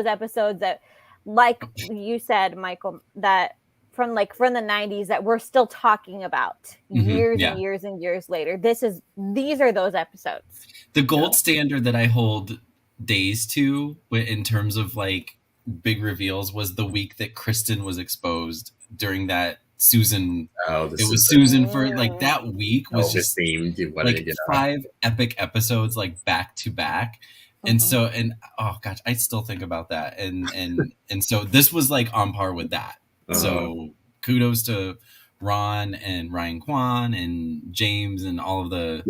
episodes that, like you said, Michael, that from the 90s that we're still talking about years and years and years later. These are those episodes. The gold standard that I hold Days to in terms of like big reveals was the week that Kristen was exposed during that Susan. It was Susan for like that week was just themed, like 5 epic episodes like back to back. And so, oh gosh, I still think about that. And so this was like on par with that. So kudos to Ron and Ryan Kwan and James and all of the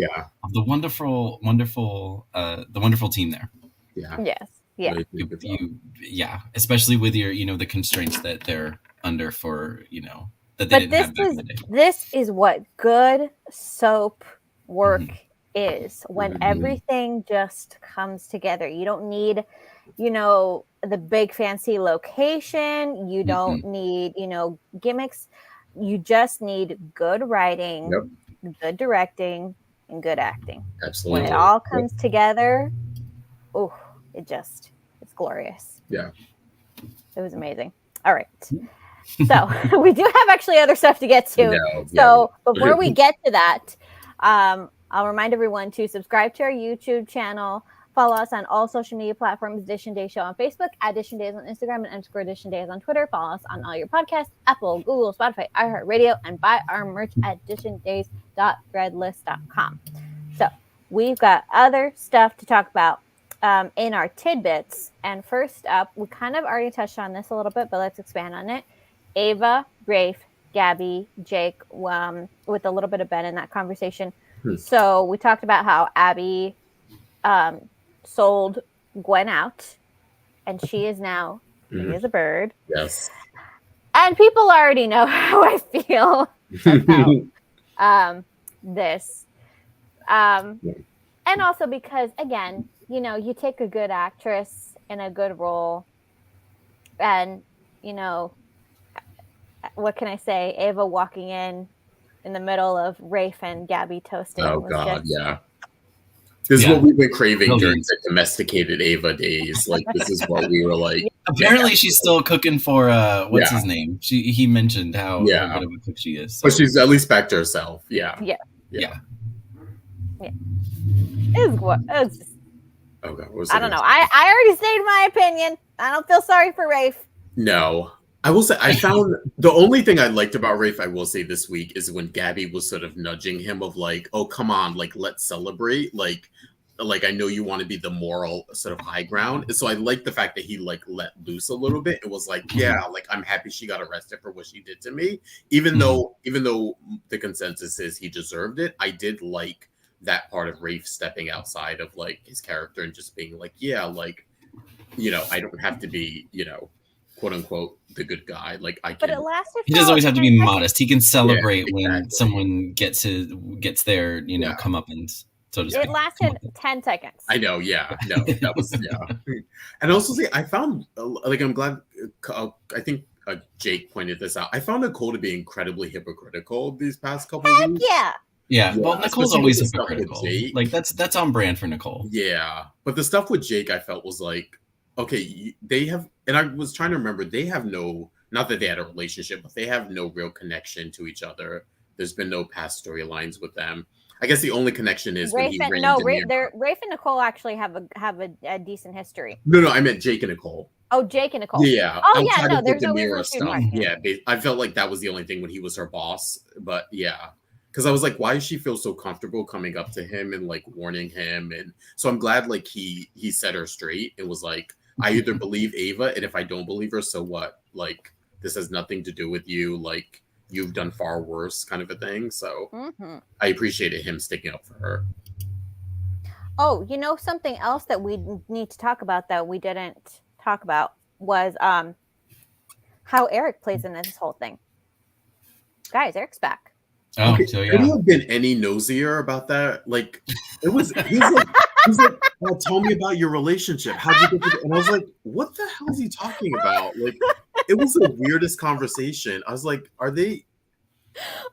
wonderful team there. Yeah. Yes. Yeah. Especially with your, the constraints that they're under for, that they didn't have back in the day. This is what good soap work is, when everything just comes together. You don't need, the big fancy location. You don't need, gimmicks. You just need good writing, good directing, and good acting. Absolutely. When it all comes together, it's glorious. Yeah. It was amazing. All right. So we do have actually other stuff to get to. So before we get to that, I'll remind everyone to subscribe to our YouTube channel. Follow us on all social media platforms, Dishin Days Show on Facebook, at Dishin Days on Instagram, and _Dishin Days on Twitter. Follow us on all your podcasts, Apple, Google, Spotify, iHeartRadio, and buy our merch at dishindays.threadless.com. So we've got other stuff to talk about in our tidbits. And first up, we kind of already touched on this a little bit, but let's expand on it. Ava, Rafe, Gabby, Jake, with a little bit of Ben in that conversation. So we talked about how Abby sold Gwen out, and she is now free as a bird. Yes. And people already know how I feel about this. And also because, again, you take a good actress in a good role, and, what can I say? Ava walking in the middle of Rafe and Gabby toasting. Oh, God, yeah. This is what we've been craving during the domesticated Ava days. Like, this is what we were like. Apparently, she's still cooking for, what's his name? He mentioned how good of a cook she is. So. But she's at least back to herself. Yeah. Yeah. It's just, oh, God, I don't know. I already stated my opinion. I don't feel sorry for Rafe. No. I will say, I found the only thing I liked about Rafe, I will say this week, is when Gabby was sort of nudging him of like, oh, come on, like, let's celebrate. Like I know you want to be the moral sort of high ground. And so I like the fact that he like let loose a little bit. It was like, yeah, like I'm happy she got arrested for what she did to me. Even though the consensus is he deserved it, I did like that part of Rafe stepping outside of like his character and just being like, yeah, like, I don't have to be, quote unquote, the good guy. Like I can. But it lasted. He doesn't always have to be modest. He can celebrate when someone gets their, comeuppance. So to speak. It lasted 10 seconds. I know. Yeah. No, that was And also, see, I found like I'm glad. I think Jake pointed this out. I found Nicole to be incredibly hypocritical these past couple of weeks. Yeah. Well, Nicole's always hypocritical. Like that's on brand for Nicole. Yeah, but the stuff with Jake, I felt was like, okay, they have, and I was trying to remember, they have not that they had a relationship, but they have no real connection to each other. There's been no past storylines with them. I guess the only connection is Rafe Rafe and Nicole actually have a decent history. No, I meant Jake and Nicole. Oh, Jake and Nicole. Yeah. Oh, yeah. No, there's no reason stuff. Yeah, I felt like that was the only thing when he was her boss. But yeah, because I was like, why does she feel so comfortable coming up to him and like warning him? And so I'm glad like he set her straight. It was like, I either believe Ava, and if I don't believe her, so what? Like, this has nothing to do with you. Like, you've done far worse, kind of a thing. So I appreciated him sticking up for her. Oh, you know, something else that we need to talk about that we didn't talk about was how Eric plays in this whole thing. Guys, Eric's back. Oh, okay, so yeah. Could you have been any nosier about that? Like, it was, he's like, oh, tell me about your relationship. How'd you get to And I was like, what the hell is he talking about? Like, it was the weirdest conversation. I was like, are they,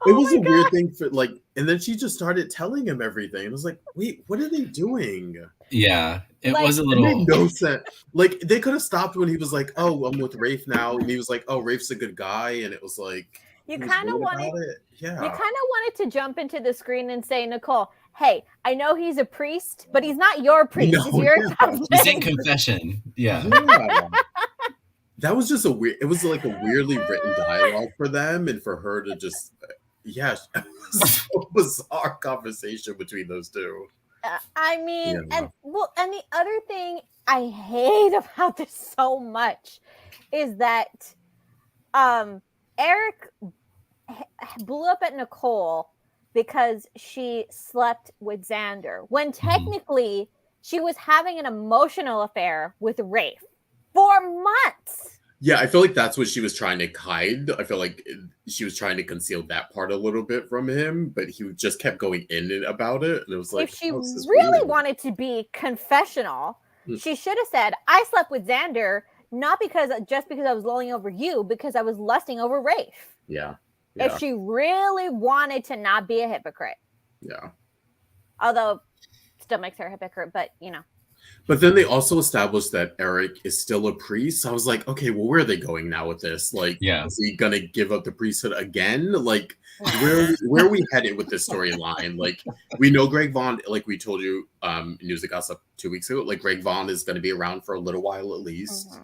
it was a weird thing for like, and then she just started telling him everything. I was like, wait, what are they doing? Yeah, it like, was a little. It made no sense. Like, they could have stopped when he was like, oh, I'm with Rafe now. And he was like, oh, Rafe's a good guy. And it was like, you kind of wanted, yeah. You kind of wanted to jump into the screen and say, Nicole, hey, I know he's a priest, but he's not your priest. No, he's your cousin. He's in confession. Yeah. That was just it was like a weirdly written dialogue for them and for her to just, yeah, it was so bizarre conversation between those two. I mean, and the other thing I hate about this so much is that Eric blew up at Nicole because she slept with Xander, when technically she was having an emotional affair with Rafe for months. Yeah, I feel like that's what she was trying to hide. I feel like she was trying to conceal that part a little bit from him, but he just kept going in and about it. And it was like, if she really wanted to be confessional, she should have said, I slept with Xander, not just because I was lolling over you, because I was lusting over Rafe. Yeah. If she really wanted to not be a hypocrite. Yeah. Although, still makes her a hypocrite, but you know. But then they also established that Eric is still a priest. So I was like, okay, well, where are they going now with this? Like, is he gonna give up the priesthood again? Like, where are we headed with this storyline? Like, we know Greg Vaughn, like we told you News that Gossip 2 weeks ago, like Greg Vaughn is gonna be around for a little while at least.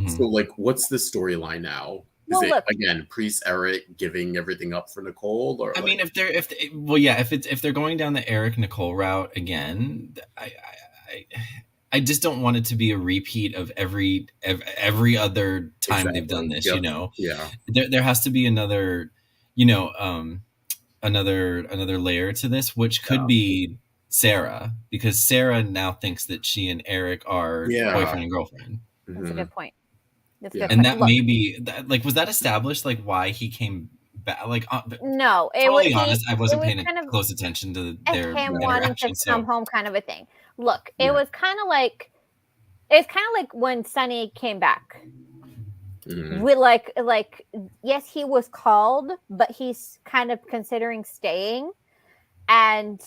So like, what's the storyline now? Is it again priest Eric giving everything up for Nicole? Or I mean, if they're going down the Eric Nicole route again, I just don't want it to be a repeat of every other time they've done this. You know, there has to be another, another layer to this, which could be Sarah, because Sarah now thinks that she and Eric are boyfriend and girlfriend. That's a good point. And that may be like, was that established? Like why he came back? Like, no, it was honest. I wasn't paying close attention to their him wanting to come home, kind of a thing. Look, it was kind of like when Sonny came back. With like yes, he was called, but he's kind of considering staying, and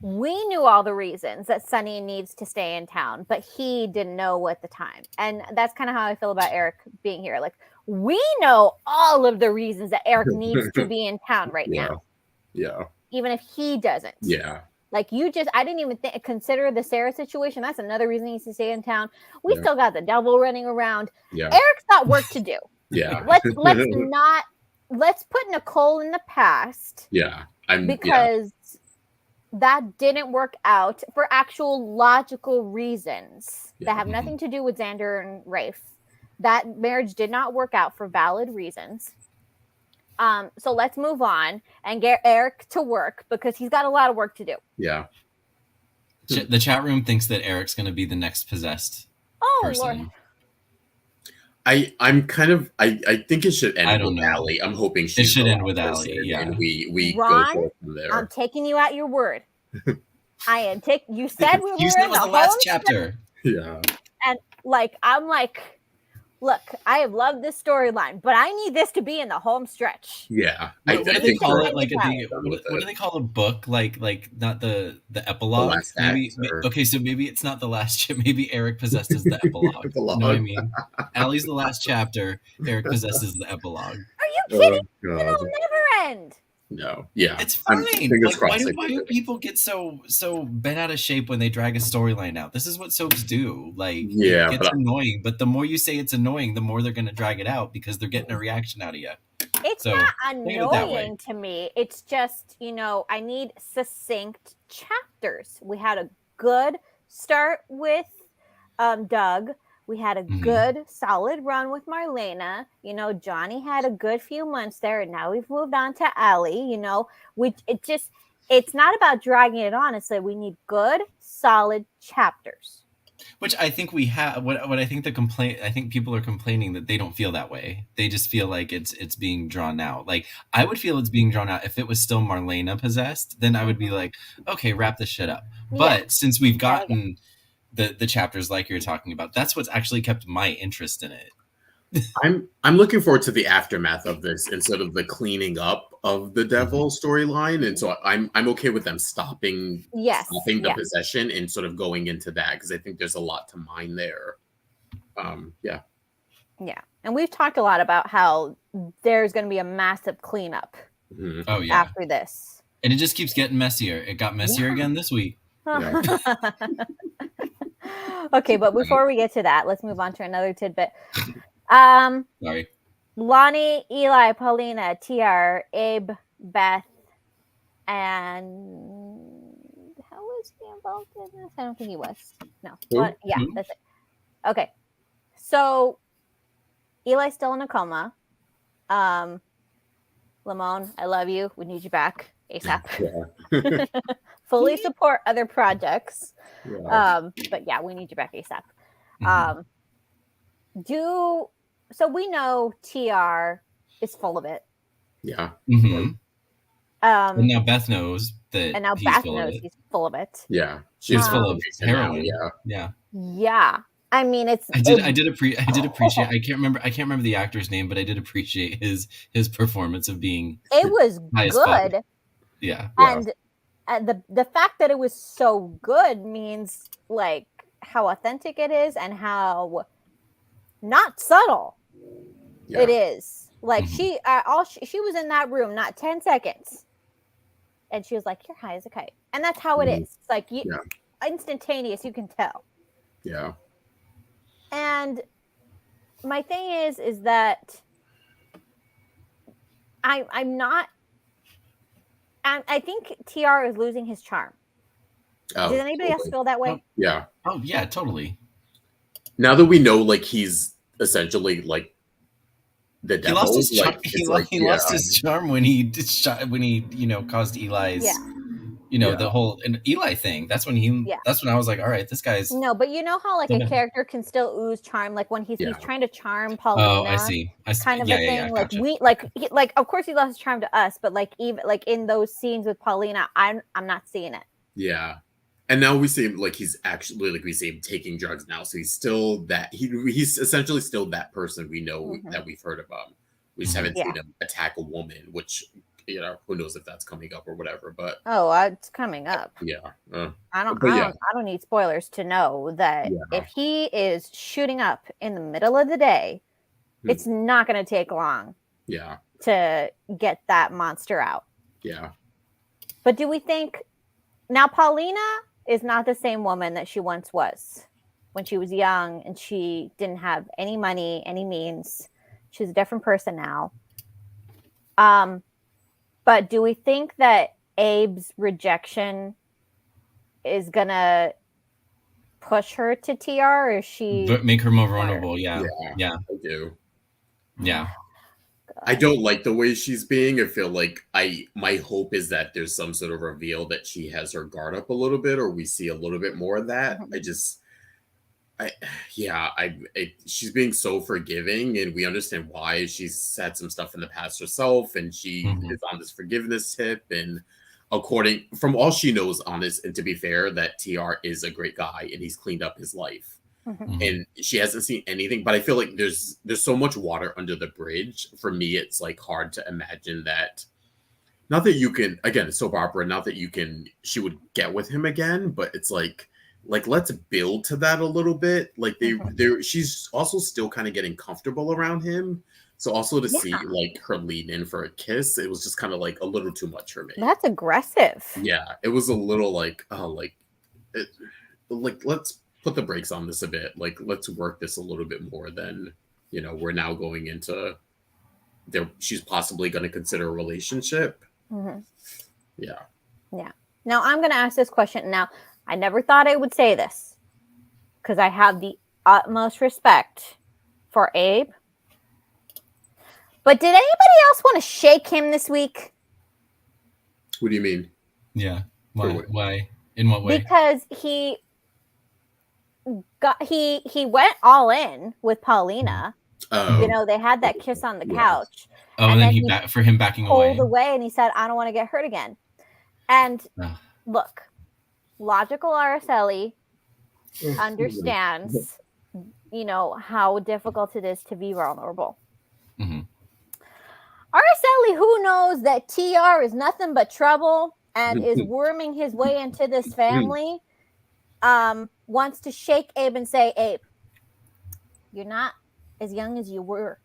we knew all the reasons that Sonny needs to stay in town, but he didn't know at the time. And that's kind of how I feel about Eric being here. Like, we know all of the reasons that Eric needs to be in town right now. Yeah. Even if he doesn't. Yeah. Like, I didn't even consider the Sarah situation. That's another reason he needs to stay in town. We still got the devil running around. Yeah. Eric's got work to do. Yeah. Let's put Nicole in the past. Yeah. Because that didn't work out for actual logical reasons that have nothing to do with Xander and Rafe. That marriage did not work out for valid reasons. So let's move on and get Eric to work, because he's got a lot of work to do. Yeah. The chat room thinks that Eric's going to be the next possessed person. Lord. I'm kind of I think it should end with Allie. I'm hoping it should end with Allie. Yeah, and we Ron, go from there. I'm taking you at your word. You said we were in the last chapter. Yeah, and I'm like, look, I have loved this storyline, but I need this to be in the home stretch. Yeah, what do they call it? Like what do they call a book? Like not the epilogue. Maybe okay, so maybe it's not the last chapter. Maybe Eric possesses the epilogue. You know what I mean? Allie's the last chapter. Eric possesses the epilogue. Are you kidding? It'll never end. No, yeah, it's fine. Like, why do people get so bent out of shape when they drag a storyline out? This is what soaps do. Like, it's annoying, but the more you say it's annoying, the more they're going to drag it out because they're getting a reaction out of you. It's So, not annoying to me. It's just, I need succinct chapters. We had a good start with Doug. We had a good, solid run with Marlena. Johnny had a good few months there, and now we've moved on to Allie. It's not about dragging it on. It's like we need good, solid chapters. Which I think we have. What I think I think people are complaining that they don't feel that way. They just feel like it's being drawn out. Like I would feel it's being drawn out if it was still Marlena possessed. Then I would be like, okay, wrap this shit up. But since we've gotten the chapters like you're talking about, that's what's actually kept my interest in it. I'm looking forward to the aftermath of this instead of the cleaning up of the devil storyline, and so I'm okay with them stopping the possession and sort of going into that because I think there's a lot to mine there. Yeah, and we've talked a lot about how there's going to be a massive cleanup. After this, and it just keeps getting messier. It got messier again this week. Yeah. Okay, but before we get to that, let's move on to another tidbit. Sorry. Lonnie, Eli, Paulina, TR, Abe, Beth, and how was he involved in this? I don't think he was. No. That's it. Okay. So Eli's still in a coma. Lamone, I love you. We need you back ASAP. Yeah. Fully support other projects. Yeah. But yeah, we need you back ASAP. So we know TR is full of it. Yeah. And now Beth knows that. And now Beth knows he's full of it. Yeah. She's full of heroin. Yeah. I mean, I did appreciate. I can't remember the actor's name, but I did appreciate his performance of being. It was good. Yeah. And the fact that it was so good means like how authentic it is and how not subtle it is. Like she was in that room not 10 seconds, and she was like, "You're high as a kite," and that's how it is. It's like instantaneous. You can tell. Yeah. And my thing is that I'm not. I think TR is losing his charm. Does anybody else feel that way? Yeah. Oh yeah, totally. Now that we know, like he's essentially like the devil. He lost his charm when he caused Eli's. The whole Eli thing. That's when I was like, all right, this guy's. No, but you know how like a character can still ooze charm, like when he's trying to charm Paulina. Oh, I see. Kind of a thing. Like gotcha. we of course he lost his charm to us, but like even like in those scenes with Paulina, I'm not seeing it. Yeah. And now we see him like he's actually like we see him taking drugs now, so he's still that he's essentially still that person we know that we've heard about. We just haven't seen him attack a woman, which who knows if that's coming up or whatever. But it's coming up. Yeah, I don't need spoilers to know that if he is shooting up in the middle of the day, it's not going to take long. Yeah, to get that monster out. Yeah, but do we think now Paulina is not the same woman that she once was when she was young and she didn't have any money, any means. She's a different person now. But do we think that Abe's rejection is gonna push her to TR, or is she make her more vulnerable? Yeah. I do. Yeah. I don't like the way she's being. I feel like my hope is that there's some sort of reveal that she has her guard up a little bit, or we see a little bit more of that. She's being so forgiving, and we understand why. She's had some stuff in the past herself, and she is on this forgiveness tip. And according from all she knows on this, and to be fair, that TR is a great guy and he's cleaned up his life. And she hasn't seen anything, but I feel like there's so much water under the bridge. For me, it's like hard to imagine that. Not that you can, again, soap opera. Not that she would get with him again, but it's like let's build to that a little bit. Like she's also still kind of getting comfortable around him. So also to see like her lean in for a kiss, it was just kind of like a little too much for me. That's aggressive. Yeah, it was a little let's put the brakes on this a bit. Like, let's work this a little bit more than, we're now going into she's possibly going to consider a relationship. Yeah. Now I'm going to ask this question. Now, I never thought I would say this because I have the utmost respect for Abe. But did anybody else want to shake him this week? What do you mean? Yeah. Why? In what way? Because he went all in with Paulina. You know, they had that kiss on the couch. Oh, and then he backing pulled away and he said, I don't want to get hurt again. And look, logical Araceli understands, you know, how difficult it is to be vulnerable. Araceli, who knows that TR is nothing but trouble and is worming his way into this family, wants to shake Abe and say, Abe, you're not as young as you were.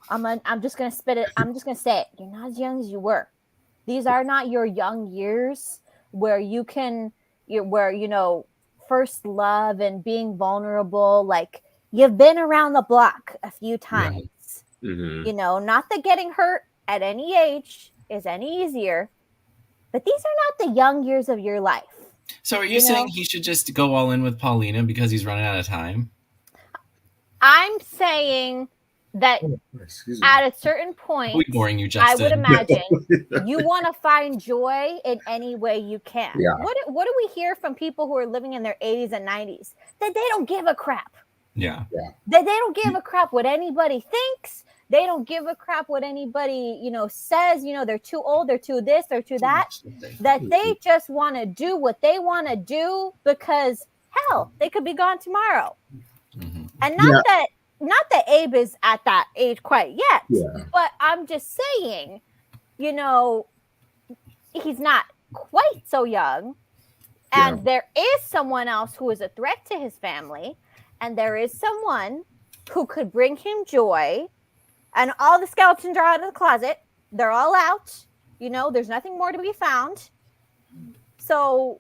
I'm just gonna spit it. I'm just gonna say it. You're not as young as you were. These are not your young years where you know, first love and being vulnerable. Like, you've been around the block a few times. You know, not that getting hurt at any age is any easier, but these are not the young years of your life. So are you saying he should just go all in with Paulina because he's running out of time? I'm saying that at a certain point, boring you, Justin. I would imagine you want to find joy in any way you can. Yeah. What do we hear from people who are living in their 80s and 90s? That they don't give a crap. Yeah. That they don't give a crap what anybody thinks. They don't give a crap what anybody, you know, says. You know, they're too old, they're too this, they're too that. That they just want to do what they want to do because, hell, they could be gone tomorrow. And not that Abe is at that age quite yet, but I'm just saying, you know, he's not quite so young. And there is someone else who is a threat to his family. And there is someone who could bring him joy. And all the skeletons are out of the closet. They're all out. You know, there's nothing more to be found. So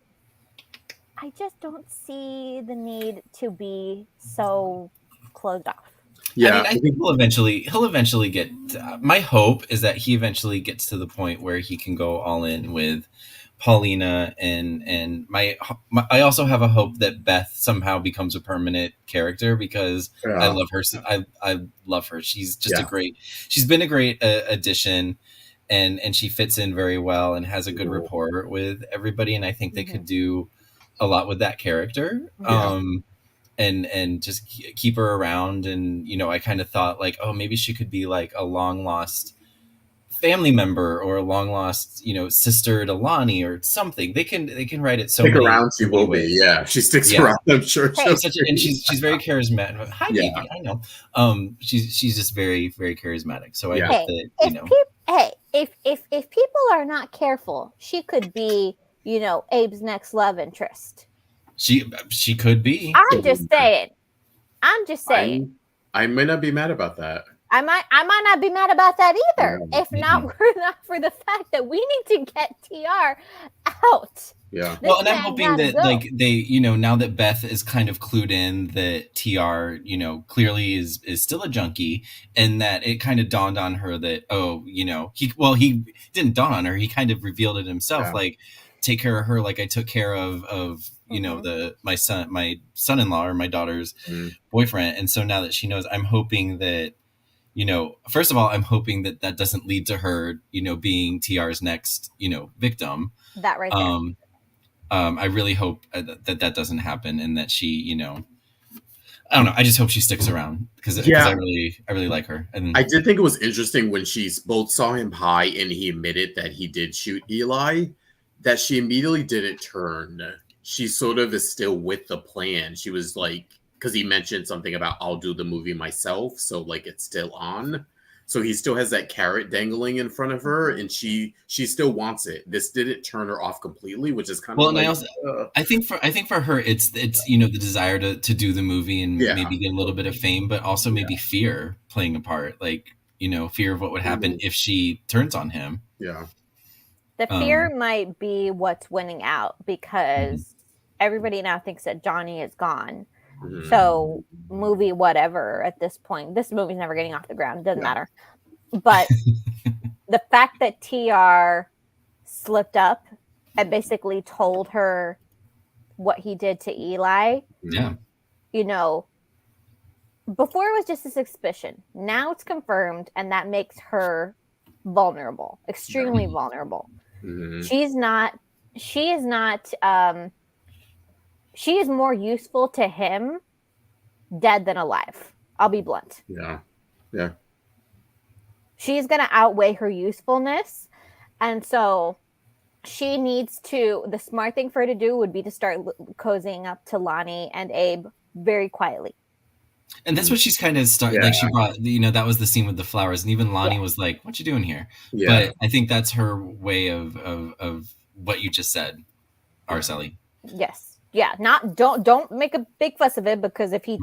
I just don't see the need to be so closed off. Yeah, I think he'll eventually get. My hope is that he eventually gets to the point where he can go all in with Paulina, and I also have a hope that Beth somehow becomes a permanent character because I love her. I love her. She's just she's been a great addition, and she fits in very well and has a good rapport with everybody. And I think they could do a lot with that character. And just keep her around. And, you know, I kind of thought like, oh, maybe she could be like a long lost family member or a long lost, you know, sister to Lonnie or something. They can write it so stick around. She will be. Yeah. She sticks around. I'm sure. And she's very charismatic. Hi, baby. I know. She's just very, very charismatic. So I hope that, you know. If people are not careful, she could be, you know, Abe's next love interest. She could be. I'm just saying. I might not be mad about that. I might not be mad about that either. If not, were not for the fact that we need to get TR out. Yeah. Well, and I'm hoping that like they, you know, now that Beth is kind of clued in that TR, you know, clearly is still a junkie, and that it kind of dawned on her that, oh, you know, he didn't dawn on her. He kind of revealed it himself. Like, take care of her like I took care of you know, my son-in-law or my daughter's boyfriend. And so now that she knows, I'm hoping that, you know, first of all, I'm hoping that doesn't lead to her, you know, being TR's next, you know, victim. That right there. I really hope that doesn't happen, and that she, you know, I don't know. I just hope she sticks around because I really like her. And I did think it was interesting when she both saw him high and he admitted that he did shoot Eli, that she immediately didn't turn. She sort of is still with the plan. She was like, because he mentioned something about I'll do the movie myself, so like it's still on. So he still has that carrot dangling in front of her, and she still wants it. This didn't turn her off completely, which is kind of like, I think for her it's you know, the desire to do the movie and maybe get a little bit of fame, but also maybe fear playing a part, like, you know, fear of what would happen if she turns on him. Yeah. The fear might be what's winning out because everybody now thinks that Johnny is gone. So movie whatever at this point. This movie's never getting off the ground. It doesn't matter. But the fact that TR slipped up and basically told her what he did to Eli, yeah, you know, before it was just a suspicion. Now it's confirmed, and that makes her vulnerable, extremely vulnerable. Mm-hmm. She is more useful to him dead than alive. I'll be blunt. Yeah. She's going to outweigh her usefulness. And so she needs to, the smart thing for her to do would be to start cozying up to Lonnie and Abe very quietly. And that's what she's kind of started. Like, she brought, that was the scene with the flowers, and even Lonnie was like, "What you doing here?" Yeah. But I think that's her way of what you just said, Araceli. Yes. Yeah. Don't make a big fuss of it, because if he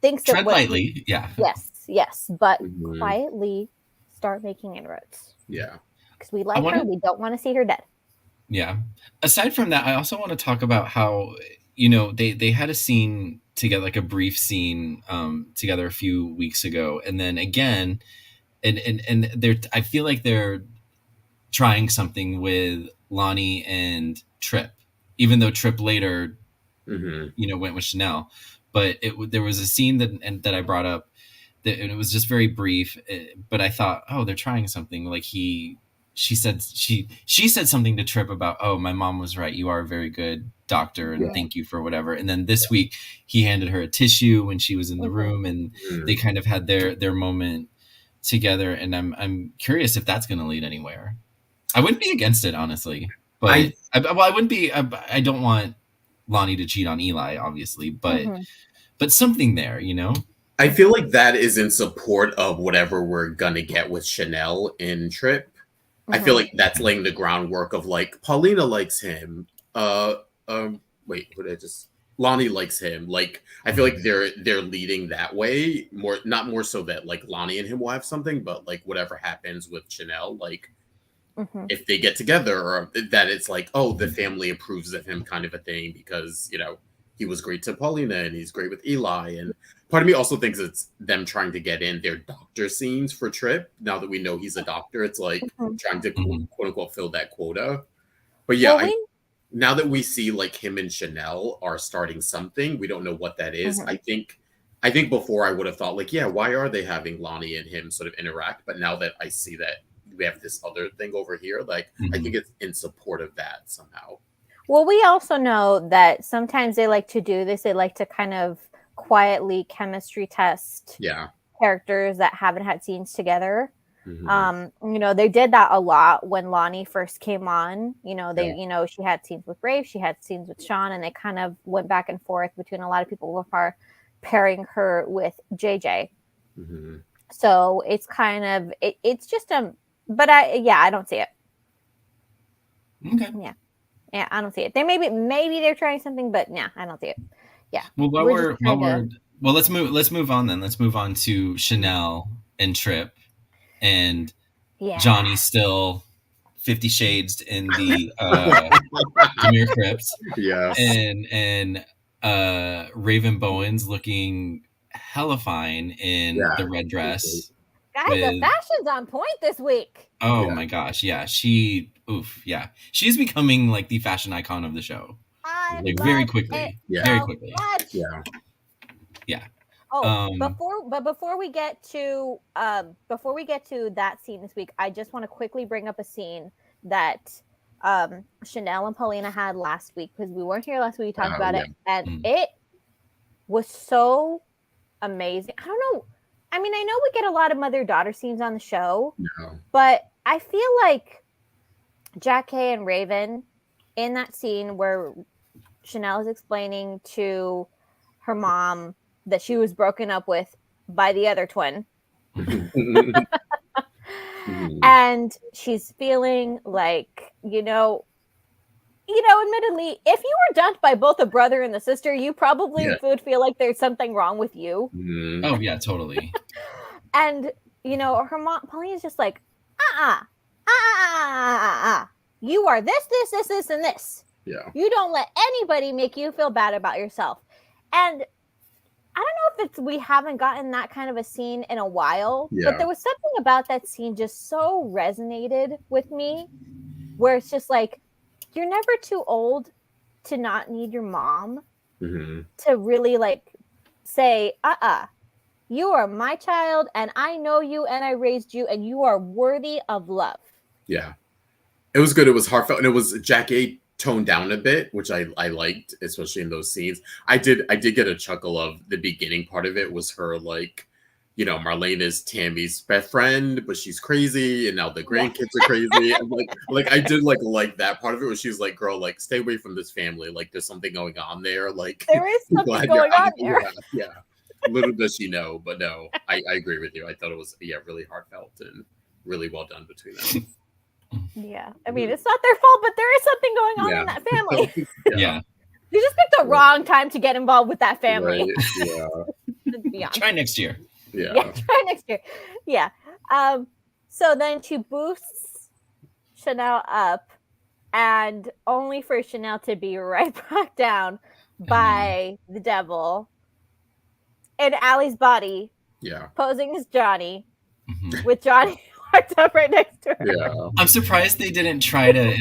thinks that tread lightly, yes, but quietly start making inroads. Yeah. Because we like her, we don't want to see her dead. Yeah. Aside from that, I also want to talk about how, they had a scene together, like a brief scene together a few weeks ago, and then again, and they're, I feel like they're trying something with Lonnie and Tripp, even though Tripp later, went with Chanel. But there was a scene that I brought up, and it was just very brief, but I thought, oh, they're trying something. Like she said something to Tripp about, oh, my mom was right, you are a very good doctor, and thank you for whatever. And then this week he handed her a tissue when she was in the room, and they kind of had their moment together. And I'm curious if that's going to lead anywhere. I wouldn't be against it, honestly, but I wouldn't be. I don't want Lonnie to cheat on Eli, obviously, but something there, I feel like that is in support of whatever we're gonna get with Chanel in Tripp. I feel like that's laying the groundwork of, like, Paulina likes him. Lonnie likes him. Like, I feel like they're leading that way more, not more so that, like, Lonnie and him will have something, but, like, whatever happens with Chanel, like, if they get together, or that it's like, oh, the family approves of him, kind of a thing, because he was great to Paulina and he's great with Eli. And part of me also thinks it's them trying to get in their doctor scenes for Tripp. Now that we know he's a doctor, it's like trying to quote unquote fill that quota. But yeah, now that we see, like, him and Chanel are starting something, we don't know what that is. I think before I would have thought, like, yeah, why are they having Lonnie and him sort of interact? But now that I see that we have this other thing over here, like, I think it's in support of that somehow. Well, we also know that sometimes they like to do this. They like to kind of quietly chemistry test characters that haven't had scenes together. They did that a lot when Lonnie first came on. She had scenes with Rafe, she had scenes with Sean, and they kind of went back and forth between a lot of people before pairing her with JJ. So it's kind of it's just but I don't see it. Okay. Yeah, I don't see it. They maybe they're trying something, but I don't see it. Yeah. Well, let's move on then. Let's move on to Chanel and Tripp, and Johnny still 50 Shades in the Demir Crypts. Yes. And Raven Bowen's looking hella fine in the red dress. Guys, the fashion's on point this week. Oh my gosh, yeah. She's becoming like the fashion icon of the show. Very quickly. Very quickly. Yeah. Oh, before we get to that scene this week, I just want to quickly bring up a scene that Chanel and Paulina had last week, because we weren't here last week. We talked about it, and it was so amazing. I don't know. I mean, I know we get a lot of mother-daughter scenes on the show, but I feel like Jackie and Raven in that scene where Chanel is explaining to her mom that she was broken up with by the other twin. And she's feeling like, admittedly, if you were dumped by both a brother and the sister, you probably would feel like there's something wrong with you. Oh, yeah, totally. And, her mom, Paulina's just like, you are this, and this. Yeah. You don't let anybody make you feel bad about yourself. And know if we haven't gotten that kind of a scene in a while, but there was something about that scene just so resonated with me, where it's just like, you're never too old to not need your mom to really like say, you are my child and I know you and I raised you and you are worthy of love. Yeah. It was good. It was heartfelt, and it was Jackie toned down a bit, which I liked, especially in those scenes. I did get a chuckle of the beginning part of it was her like, you know, Marlene is Tammy's best friend, but she's crazy, and now the grandkids are crazy. And like I did like that part of it where she was like, girl, like stay away from this family. Like there's something going on there. Like there is something going on there. Yeah. Little does she know, but no, I agree with you. I thought it was really heartfelt and really well done between them. Yeah, I mean, it's not their fault, but there is something going on in that family. Yeah. You just picked the wrong time to get involved with that family. Right. Yeah. Try next year. Yeah, try next year. Yeah. So then she boosts Chanel up, and only for Chanel to be right back down by the devil in Allie's body. Yeah. Posing as Johnny, with Johnny parked up right next to her. Yeah. I'm surprised they didn't try to.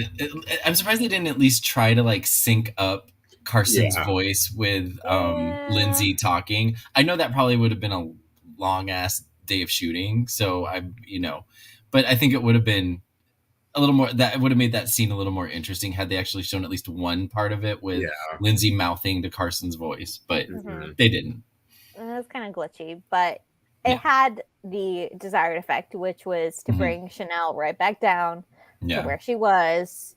I'm surprised they didn't at least try to like sync up Carson's voice with Lindsay talking. I know that probably would have been a long ass day of shooting, so but I think it would have been a little more. That would have made that scene a little more interesting had they actually shown at least one part of it with Lindsay mouthing to Carson's voice, but they didn't. It was kind of glitchy, but it had the desired effect, which was to bring Chanel right back down to where she was.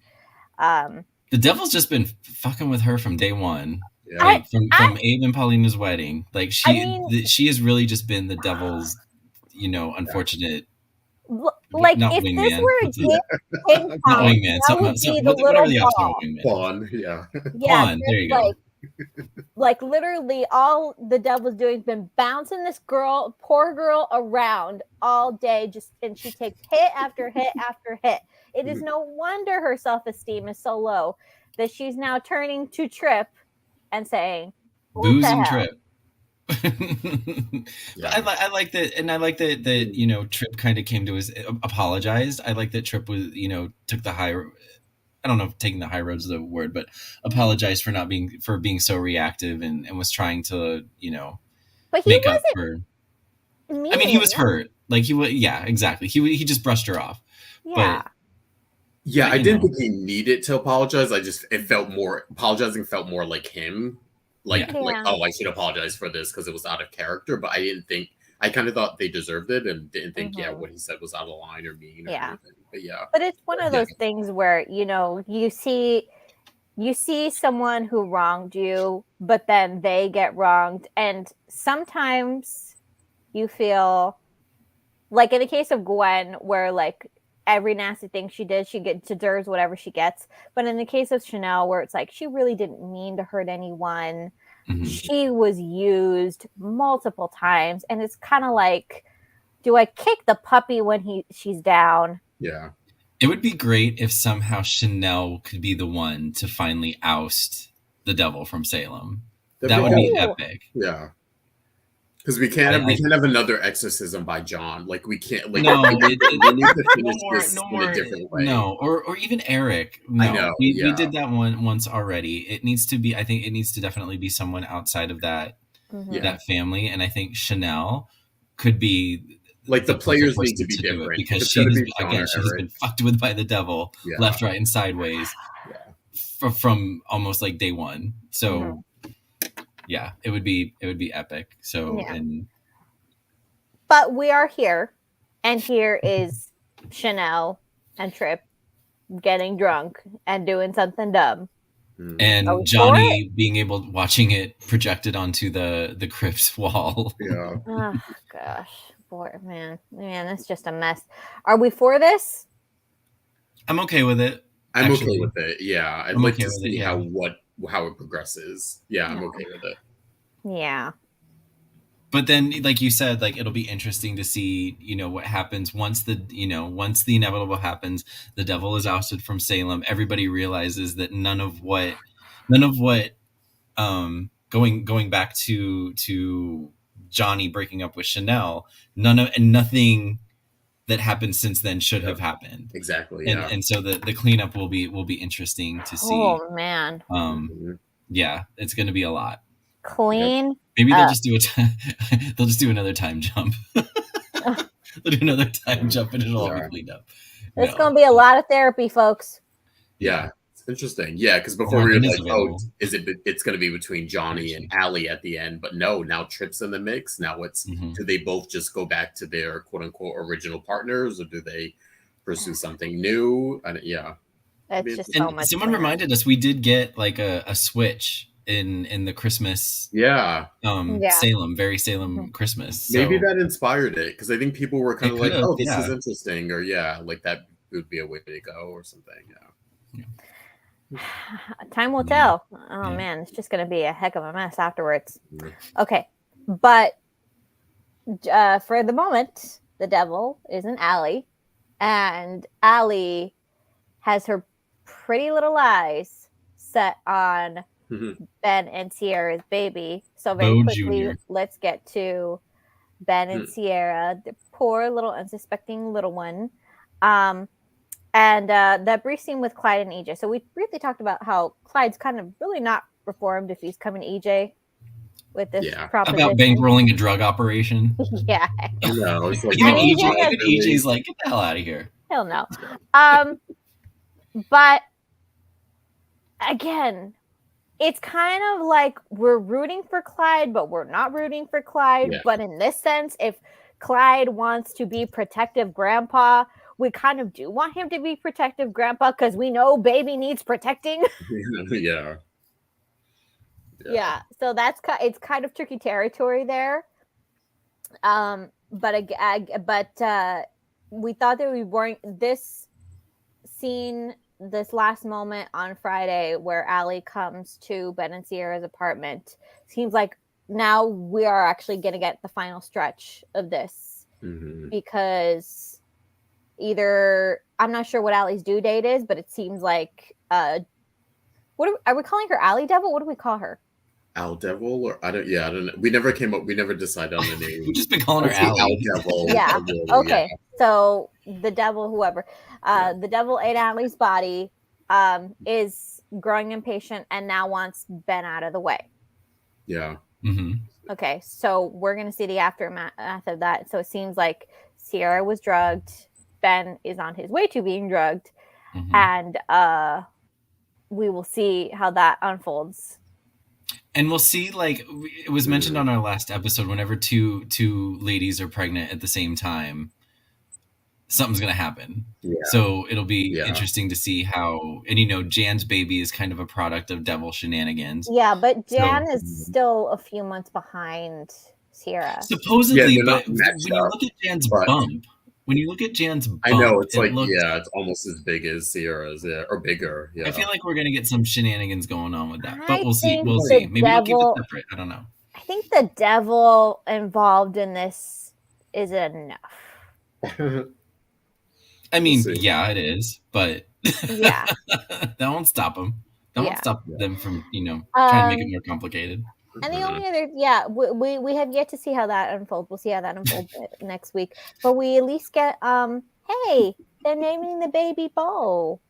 The devil's just been fucking with her from day one. Yeah. Like, from Abe and Paulina's wedding. Like she has really just been the devil's, unfortunate. Like if this were a game, not wingman, whatever the opposite of wingman. Pawn, yeah. Pawn, there you go. Like literally all the devil's doing has been bouncing this poor girl around all day, and she takes hit after hit after hit. It is no wonder her self-esteem is so low that she's now turning to Trip and saying, booze and Trip. I like that, and I like that Trip kind of came to us, apologized. I like that Trip was took the high. I don't know if taking the high road is the word, but apologized for being so reactive and was trying to, but make up for. Mean. I mean, he was hurt. Like he was, exactly. He just brushed her off. Yeah. But I didn't think he needed to apologize. Apologizing felt more like him. I should apologize for this because it was out of character. But I kind of thought they deserved it and didn't think, what he said was out of line or mean. Or anything. But it's one of those things where, you see someone who wronged you, but then they get wronged. And sometimes you feel like in the case of Gwen, where like every nasty thing she did, she deserves whatever she gets. But in the case of Chanel, where it's like she really didn't mean to hurt anyone. She was used multiple times, and it's kind of like, do I kick the puppy when she's down? Yeah. It would be great if somehow Chanel could be the one to finally oust the devil from Salem. That would be epic. Yeah. Because we can't have another exorcism by John. Like we can't. Like, no, we need to finish this in a different way. No, or even Eric. No, I know. We did that one once already. It needs to be. I think it needs to definitely be someone outside of that that family. And I think Chanel could be like the players need to be different because she has been fucked with by the devil left, right, and sideways from almost like day one. So. Yeah, it would be epic. So, but we are here, and here is Chanel and Trip getting drunk and doing something dumb, and Johnny being watching it projected onto the crypt's wall. Yeah. Oh gosh, boy, man, it's just a mess. Are we for this? I'm okay with it. I'm okay with it. Yeah, I'd like to see how it progresses. Yeah, I'm okay with it. Yeah. But then, like you said, like it'll be interesting to see, what happens once the inevitable happens. The devil is ousted from Salem. Everybody realizes that none of what going back to Johnny breaking up with Chanel, nothing that happened since then should have happened. Exactly. And so the cleanup will be interesting to see. Oh man. Yeah, it's going to be a lot. Clean. Maybe they'll just do they'll just do another time jump. They'll do another time jump and it'll all be cleaned up. It's going to be a lot of therapy, folks. Yeah. It's interesting. Yeah, because before we were like, it's going to be between Johnny and Allie at the end, but no, now Tripp's in the mix. Now it's do they both just go back to their quote unquote original partners, or do they pursue something new? And it's just so much. Someone reminded us we did get like a switch in the Christmas Salem, very Salem Christmas. So. Maybe that inspired it, because I think people were kind of like, oh, this is interesting, or like that would be a way to go or something. Time will tell. Oh man, it's just going to be a heck of a mess afterwards. Okay, but for the moment, the devil is in Allie, and Allie has her pretty little eyes set on Ben and Ciara's baby. So very quickly, let's get to Ben and Ciara, the poor little unsuspecting little one. And that brief scene with Clyde and EJ. So we briefly talked about how Clyde's kind of really not reformed if he's coming to EJ with this proposition. About bankrolling a drug operation. Yeah. No, it's like, EJ's like, get the hell out of here. Hell no. But again, it's kind of like we're rooting for Clyde, but we're not rooting for Clyde. But in this sense, if Clyde wants to be protective grandpa, we kind of do want him to be protective grandpa, because we know baby needs protecting. So it's kind of tricky territory there. But we thought that we weren't this scene, this last moment on Friday where Allie comes to Ben and Ciara's apartment. Seems like now we are actually going to get the final stretch of this, because either I'm not sure what Allie's due date is, but it seems like what are we calling her? Allie Devil? What do we call her? Al Devil, or I don't know. We never decided on the name. We've just been calling her Allie. Al Devil. Yeah. Okay. So the devil, whoever, the devil ate Allie's body, is growing impatient and now wants Ben out of the way. Yeah. Okay. So we're going to see the aftermath of that. So it seems like Ciara was drugged. Ben is on his way to being drugged, and we will see how that unfolds. And we'll see, like it was mentioned on our last episode, whenever two ladies are pregnant at the same time, something's going to happen. So it'll be interesting to see how, and Jan's baby is kind of a product of devil shenanigans. Yeah, but Jan is still a few months behind Ciara. Supposedly, but when you look at Jan's bump, I know it's it's almost as big as Ciara's, or bigger. Yeah, I feel like we're gonna get some shenanigans going on with that, but we'll see. We'll see. Maybe we'll keep it separate. I don't know. I think the devil involved in this is enough. I mean, it is, but that won't stop them. That won't stop them from trying to make it more complicated. And the only other, we have yet to see how that unfolds. We'll see how that unfolds next week. But we at least get, hey, they're naming the baby Bo.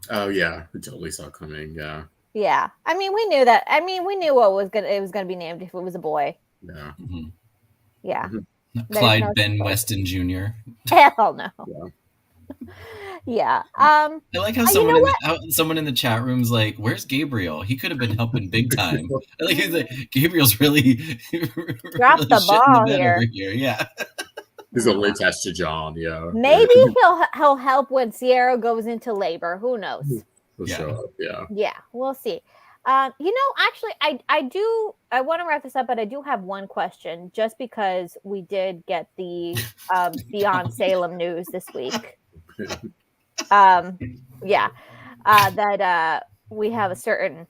Oh yeah, we totally saw it coming. Yeah. Yeah, I mean, we knew that. I mean, we knew it was gonna be named if it was a boy. Yeah. Yeah. Clyde Ben Weston Jr. Hell no. Yeah. I like how someone in the chat room's like, "Where's Gabriel? He could have been helping big time." He's like, Gabriel's really dropped the ball here. Yeah. He's only attached to John. Yeah. Maybe he'll help when Ciara goes into labor. Who knows? He'll show up. Yeah. Yeah, we'll see. Actually, I want to wrap this up, but I do have one question, just because we did get the Beyond Salem news this week. That we have a certain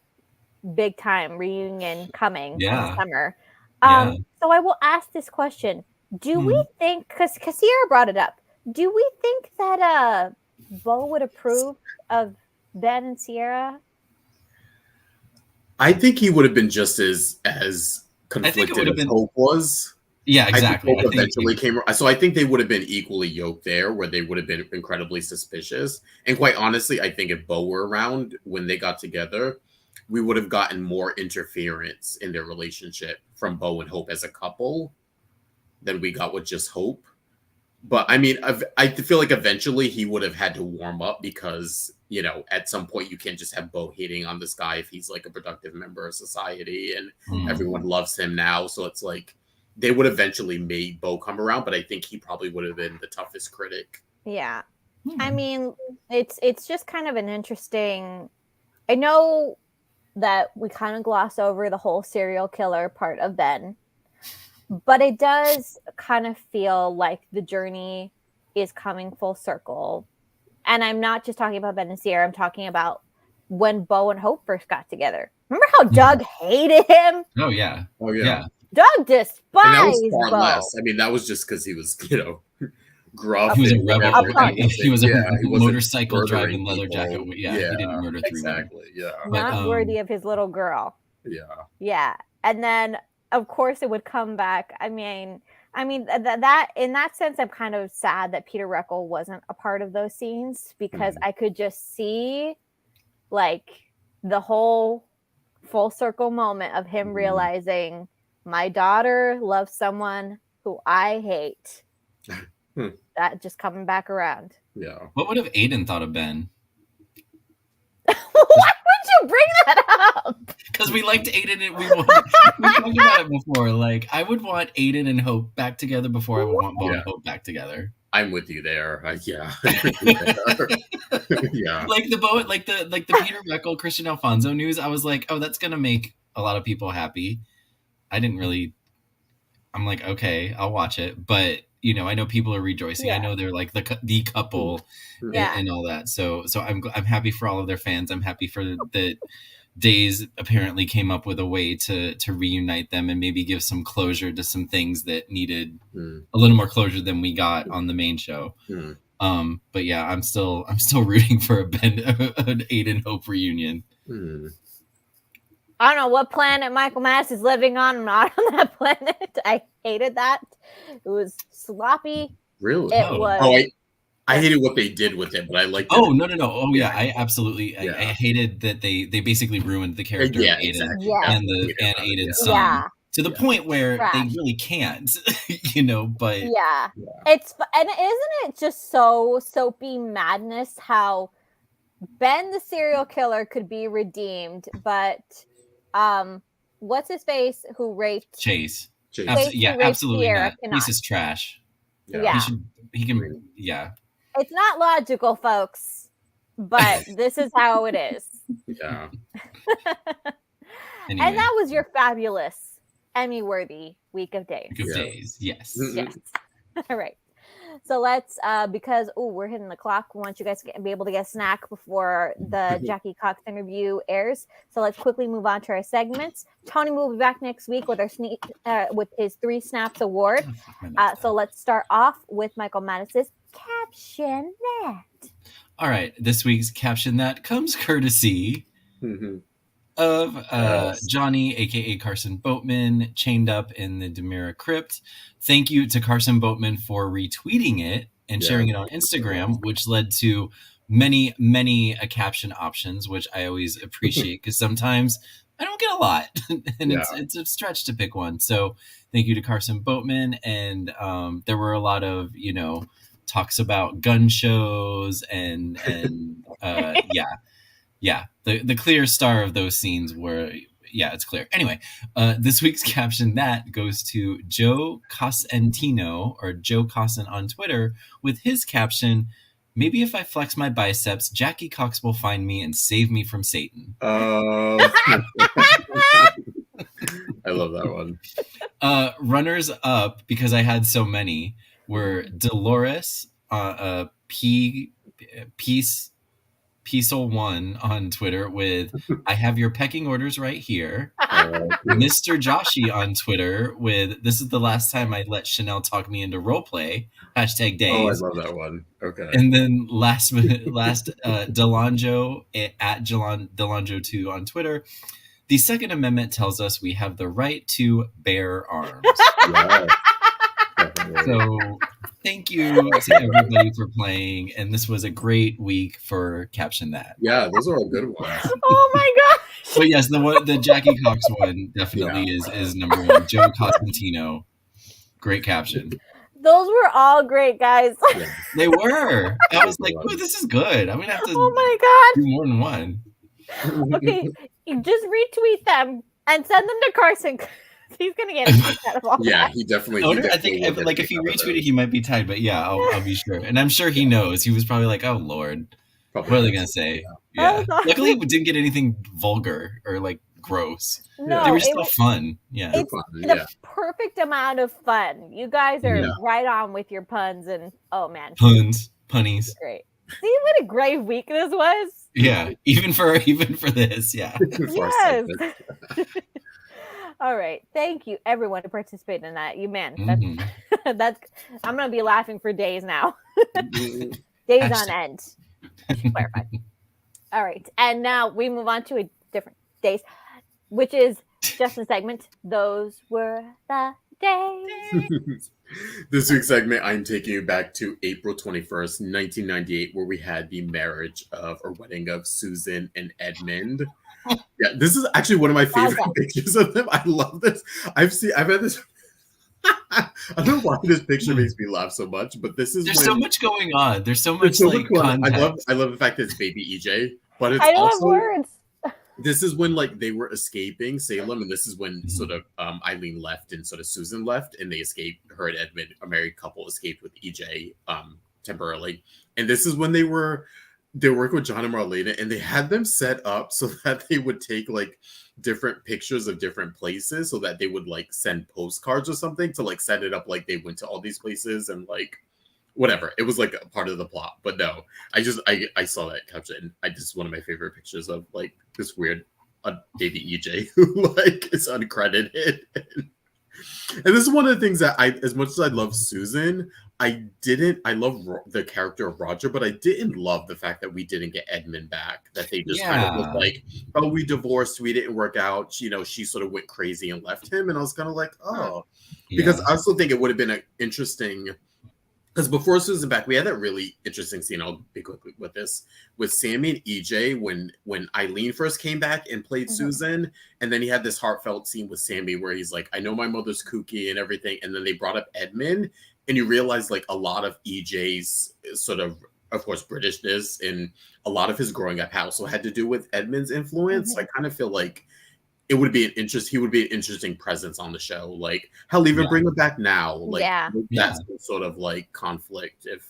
big time reunion coming in the summer. So I will ask this question. Do we think, because Ciara brought it up, do we think that Bo would approve of Ben and Ciara? I think he would have been just as conflicted as Hope was. Yeah, exactly. I think eventually came. So I think they would have been equally yoked there, where they would have been incredibly suspicious. And quite honestly, I think if Beau were around when they got together, we would have gotten more interference in their relationship from Beau and Hope as a couple than we got with just Hope. But I mean, I feel like eventually he would have had to warm up because, you know, at some point you can't just have Beau hating on this guy if he's like a productive member of society and everyone loves him now. So it's like they would eventually make Beau come around, but I think he probably would have been the toughest critic. Yeah. I mean, it's just kind of an interesting. I know that we kind of gloss over the whole serial killer part of Ben. But it does kind of feel like the journey is coming full circle. And I'm not just talking about Ben and Ciara. I'm talking about when Beau and Hope first got together. Remember how Doug hated him? Oh, yeah. Doug despised Beau. Less. I mean, that was just because he was, you know, gruff. He was a rebel. He was a motorcycle driving people. leather jacket. Yeah, he didn't murder 3 women. Yeah. Not worthy of his little girl. Yeah. And then of course it would come back. I mean that in that sense, I'm kind of sad that Peter Reckell wasn't a part of those scenes because I could just see like the whole full circle moment of him realizing my daughter loves someone who I hate. That just coming back around. Yeah. What would have Aiden thought of Ben? Why would you bring that up? Because we liked Aiden and we talked about it before. Like, I would want Aiden and Hope back together before I would want Beau and Hope back together. I'm with you there. Yeah. Like the Peter Reckell, Christian Alfonso news. I was like, oh, that's gonna make a lot of people happy. I'm like, okay, I'll watch it, but you know, I know people are rejoicing. I know they're like the couple and all that. So I'm happy for all of their fans. I'm happy for the Days apparently came up with a way to reunite them and maybe give some closure to some things that needed a little more closure than we got on the main show. But yeah, I'm still rooting for an Aiden Hope reunion. I don't know what planet Michael Madsen is living on. I'm not on that planet. I hated that. It was sloppy. Really? It was. I hated what they did with it, but I liked it. Oh, no. Oh, yeah. I absolutely. I hated that they basically ruined the character of Aiden and Aiden's son to the point where they really can't, you know, but. Yeah. It's, and isn't it just so soapy madness how Ben the serial killer could be redeemed, but what's his face who raped Chase? Yeah, absolutely not. He's just trash. He can. It's not logical, folks, but this is how it is. Yeah. Anyway. And that was your fabulous Emmy-worthy week of days. Week of days, yes. Yes. All right. So let's, because we're hitting the clock. We want you guys to be able to get a snack before the Jackie Cox interview airs. So let's quickly move on to our segments. Tony will be back next week with our with his 3 Snaps award. So let's start off with Michael Madsen's Caption That. All right. This week's Caption That comes courtesy of Johnny, aka Carson Boatman, chained up in the Demira crypt. Thank you to Carson Boatman for retweeting it and sharing it on Instagram, which led to many caption options, which I always appreciate because sometimes I don't get a lot and it's a stretch to pick one. So thank you to Carson Boatman. And there were a lot of, you know, talks about gun shows and the clear star of those scenes were, it's clear. Anyway, this week's Caption That goes to Joe Cosentino, or Joe Cossen on Twitter, with his caption, "Maybe if I flex my biceps, Jackie Cox will find me and save me from Satan." I love that one. Runners up, because I had so many, were Dolores, Peacel1 on Twitter with "I have your pecking orders right here." Mr. Joshi on Twitter with "This is the last time I let Chanel talk me into roleplay." #Days. Oh, I love that one. Okay. And then last Delanjo at Delanjo2 on Twitter. The Second Amendment tells us we have the right to bear arms. Yes. So thank you to everybody for playing, and this was a great week for Caption That. Yeah, those are all good ones. Oh my gosh! But yes, the Jackie Cox one definitely is number one. Joe Costantino, great caption. Those were all great, guys. Yeah. They were. I was like, oh, this is good. I'm gonna have to Oh my god! do more than one. Okay, you just retweet them and send them to Carson. He's gonna get a kick out of all Yeah, that. he definitely. I think if he retweeted, he might be tied. But yeah, I'll be sure. And I'm sure he knows. He was probably like, oh Lord, what are they gonna say? Yeah. Awesome. Luckily, we didn't get anything vulgar or like gross. No, they were just all fun. Yeah, it's the perfect amount of fun. You guys are right on with your puns, and oh man, punnies. Great. See what a great week this was. Yeah, even for this. Yeah. Yes. All right. Thank you, everyone, who participated in that. That's I'm gonna be laughing for days now. Days on end. Clarify. All right, and now we move on to a different days, which is Justin's segment. Those were the days. This week's segment, I'm taking you back to April 21st, 1998, where we had the wedding of Susan and Edmund. Yeah, this is actually one of my favorite pictures of them. I love this. I've had this. I don't know why this picture makes me laugh so much, but there's so much going on. There's so much context. I love the fact that it's baby EJ, but it's I don't have words. This is when like they were escaping Salem, and this is when sort of Eileen left and sort of Susan left, and they escaped. Her and Edmund, a married couple, escaped with EJ temporarily, and this is when they were working with John and Marlena, and they had them set up so that they would take like different pictures of different places, so that they would like send postcards or something to like set it up like they went to all these places and like whatever. It was like a part of the plot, but no, I saw that caption. Just one of my favorite pictures of like this weird baby EJ who like is uncredited. And this is one of the things that as much as I love Susan, I love the character of Roger, but I didn't love the fact that we didn't get Edmund back. That they just kind of was like, oh, we divorced, we didn't work out. She sort of went crazy and left him. And I was kind of like, oh, because I also think it would have been an interesting. Because before Susan back, we had that really interesting scene. I'll be quick with this with Sammy and EJ when Eileen first came back and played Susan, and then he had this heartfelt scene with Sammy where he's like, "I know my mother's kooky and everything," and then they brought up Edmund, and you realize like a lot of EJ's sort of course, Britishness and a lot of his growing up also had to do with Edmund's influence. So I kind of feel like he would be an interesting presence on the show. Like, hell, even bring him back now. Like, that's sort of like conflict. If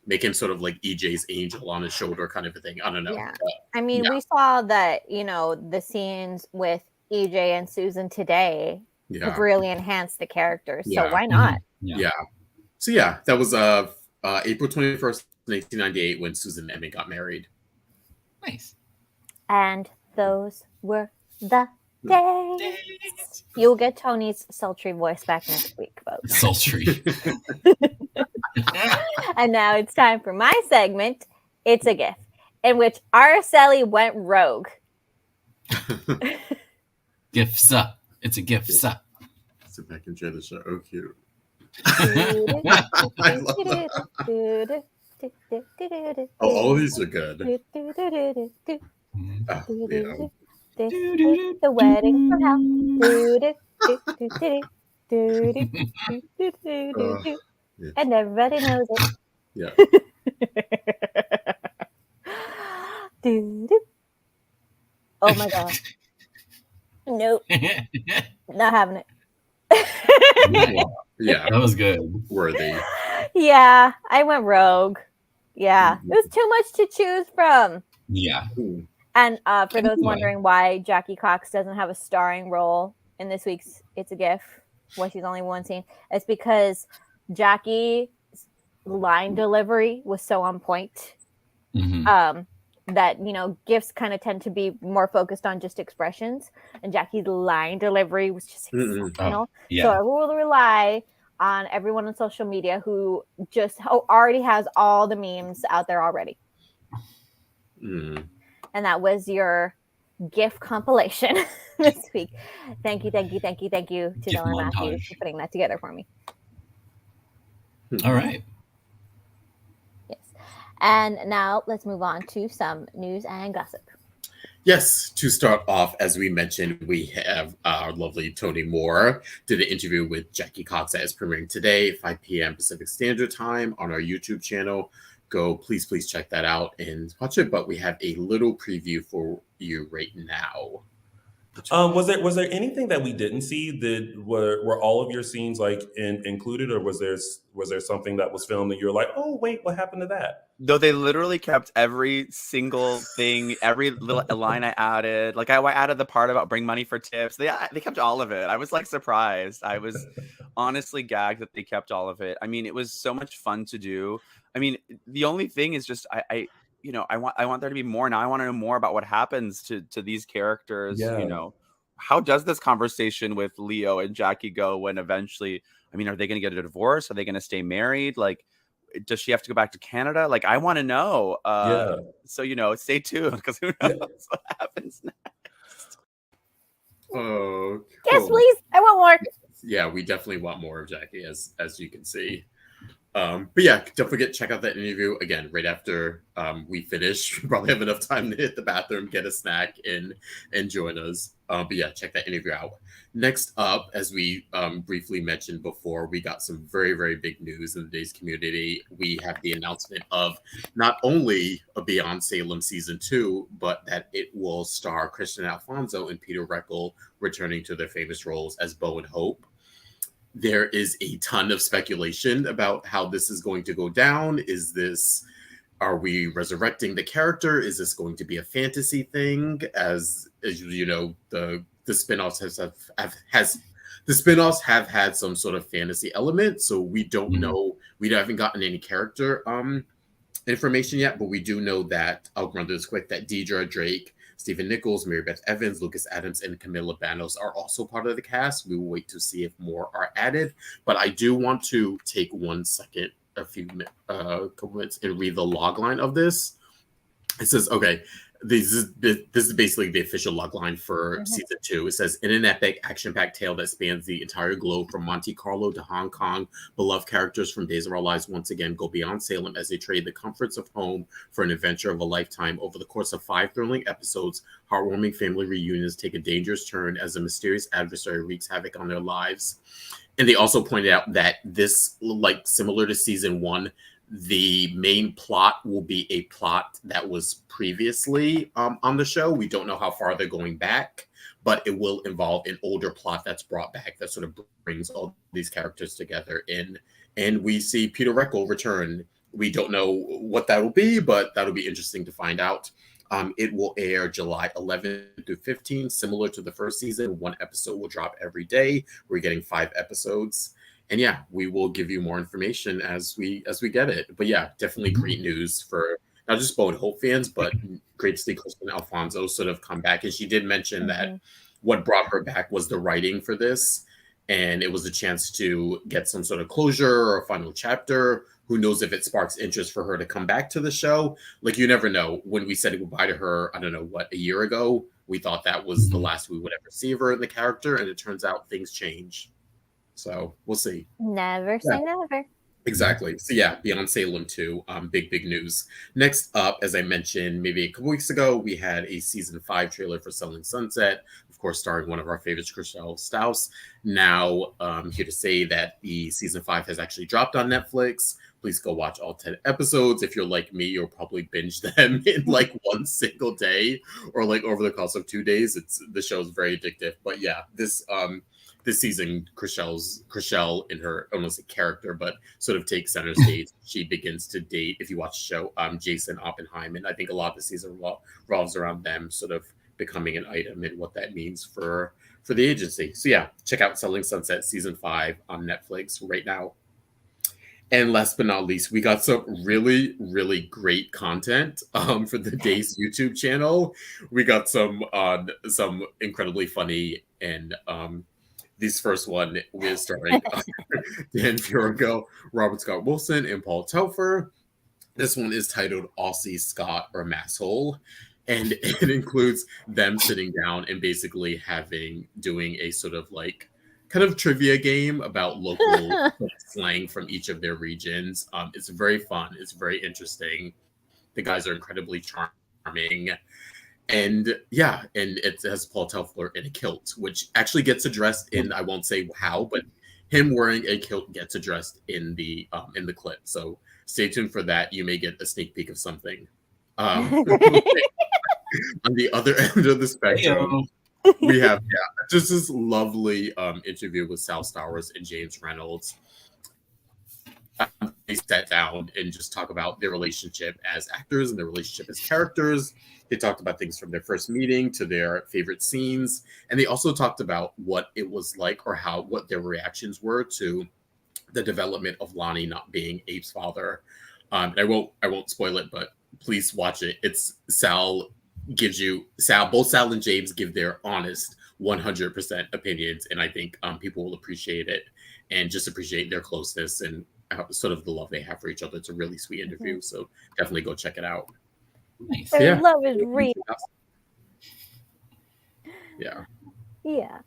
make him sort of like EJ's angel on his shoulder, kind of a thing. I don't know. Yeah, I mean, we saw that the scenes with EJ and Susan today have really enhanced the characters. So why not? Yeah. So that was April 21st, 1998, when Susan and Edmund got married. Nice. And those were the days. You'll get Tony's sultry voice back next week, folks. Sultry. And now it's time for my segment, It's a Gift, in which Araceli went rogue. Gifts up. It's a gift up. Sit back and enjoy the show. Oh, cute. I love that. Oh, all these are good. The wedding from hell. And everybody knows it. Yeah. Oh my god. Nope. Not having it. Yeah. That was good. Worthy. Yeah, I went rogue. Yeah. It was too much to choose from. Yeah. And for those wondering why Jackie Cox doesn't have a starring role in this week's It's a Gift, why she's only one scene, it's because Jackie's line delivery was so on point. That gifts kind of tend to be more focused on just expressions, and Jackie's line delivery was just exceptional. So I will rely on everyone on social media who just already has all the memes out there already. And that was your GIF compilation this week. Thank you to Dylan Matthews for putting that together for me. All right. Yes. And now let's move on to some news and gossip. Yes, to start off, as we mentioned, we have our lovely Tony Moore did an interview with Jackie Cox that is premiering today, 5 p.m. Pacific Standard Time on our YouTube channel. Go, please check that out and watch it. But we have a little preview for you right now. Was there anything that we didn't see? Were all of your scenes like included, or was there something that was filmed and you're like, oh wait, what happened to that? Though they literally kept every single thing, every little line I added. Like I added the part about bring money for tips. They kept all of it. I was like surprised. I was honestly gagged that they kept all of it. I mean, it was so much fun to do. I mean, the only thing is just I want there to be more. Now I want to know more about what happens to these characters. Yeah. You know, how does this conversation with Leo and Jackie go when eventually, I mean, are they going to get a divorce? Are they going to stay married? Like, does she have to go back to Canada? Like, I want to know. So, stay tuned because who knows what happens next. Oh, cool. Yes, please. I want more. Yeah, we definitely want more of Jackie, as you can see. But yeah, don't forget, check out that interview again right after we finish. We probably have enough time to hit the bathroom, get a snack, and join us. But yeah, check that interview out. Next up, as we briefly mentioned before, we got some very, very big news in the Days community. We have the announcement of not only a Beyond Salem season 2, but that it will star Christian Alfonso and Peter Reckell returning to their famous roles as Bo and Hope. There is a ton of speculation about how this is going to go down. Are we resurrecting the character? Is this going to be a fantasy thing? As you know, the spinoffs the spinoffs have had some sort of fantasy element. So we don't know. We haven't gotten any character information yet, but we do know that I'll run through this quick. That Deidre Drake, Stephen Nichols, Mary Beth Evans, Lucas Adams, and Camila Banos are also part of the cast. We will wait to see if more are added. But I do want to take 1 second, a few minutes, and read the logline of this. It says, okay, this is basically the official logline for season 2. It says, in an epic, action-packed tale that spans the entire globe from Monte Carlo to Hong Kong, beloved characters from Days of Our Lives once again go beyond Salem as they trade the comforts of home for an adventure of a lifetime. Over the course of 5 thrilling episodes, heartwarming family reunions take a dangerous turn as a mysterious adversary wreaks havoc on their lives. And they also pointed out that this, like similar to season 1, the main plot will be a plot that was previously on the show. We don't know how far they're going back, but it will involve an older plot that's brought back that sort of brings all these characters together. And we see Peter Reckell return. We don't know what that will be, but that'll be interesting to find out. It will air July 11th through 15th, similar to the first season. 1 episode will drop every day. We're getting 5 episodes. And yeah, we will give you more information as we get it. But yeah, definitely great news for not just Bo and Hope fans, but great to see Kristen Alfonso sort of come back. And she did mention that what brought her back was the writing for this. And it was a chance to get some sort of closure or a final chapter. Who knows if it sparks interest for her to come back to the show? Like, you never know. When we said goodbye to her, I don't know, a year ago, we thought that was the last we would ever see of her in the character. And it turns out things change. So we'll see. Never say never. Exactly. So yeah, Beyond Salem 2, big news. Next up, as I mentioned, maybe a couple weeks ago, we had a season 5 trailer for Selling Sunset, of course, starring one of our favorites, Chriselle Staus. Now, I'm here to say that the season 5 has actually dropped on Netflix. Please go watch all 10 episodes. If you're like me, you'll probably binge them in like one single day or like over the course of 2 days. The show is very addictive. But yeah, this season, Chriselle in her almost a character, but sort of takes center stage. She begins to date, if you watch the show, Jason Oppenheim. And I think a lot of the season revolves around them sort of becoming an item and what that means for the agency. So yeah, check out Selling Sunset season 5 on Netflix right now. And last but not least, we got some really, really great content for the Days YouTube channel. We got some incredibly funny and this first one is starring Dan Furigo, Robert Scott Wilson, and Paul Telfer. This one is titled Aussie Scott or Masshole. And it includes them sitting down and basically doing a sort of like kind of trivia game about local slang from each of their regions. It's very fun. It's very interesting. The guys are incredibly charming. And yeah, and it has Paul Telfler in a kilt, which actually gets addressed in, I won't say how, but him wearing a kilt gets addressed in the clip. So stay tuned for that. You may get a sneak peek of something. On the other end of the spectrum, we have just this lovely interview with Sal Stowers and James Reynolds. They sat down and just talk about their relationship as actors and their relationship as characters. They talked about things from their first meeting to their favorite scenes, and they also talked about what it was like or what their reactions were to the development of Lonnie not being Abe's father. I won't spoil it, but please watch it. It's both Sal and James give their honest 100% opinions, and I think people will appreciate it and just appreciate their closeness and sort of the love they have for each other. It's a really sweet interview, so definitely go check it out. Nice. Their love is real. Yeah. Yeah.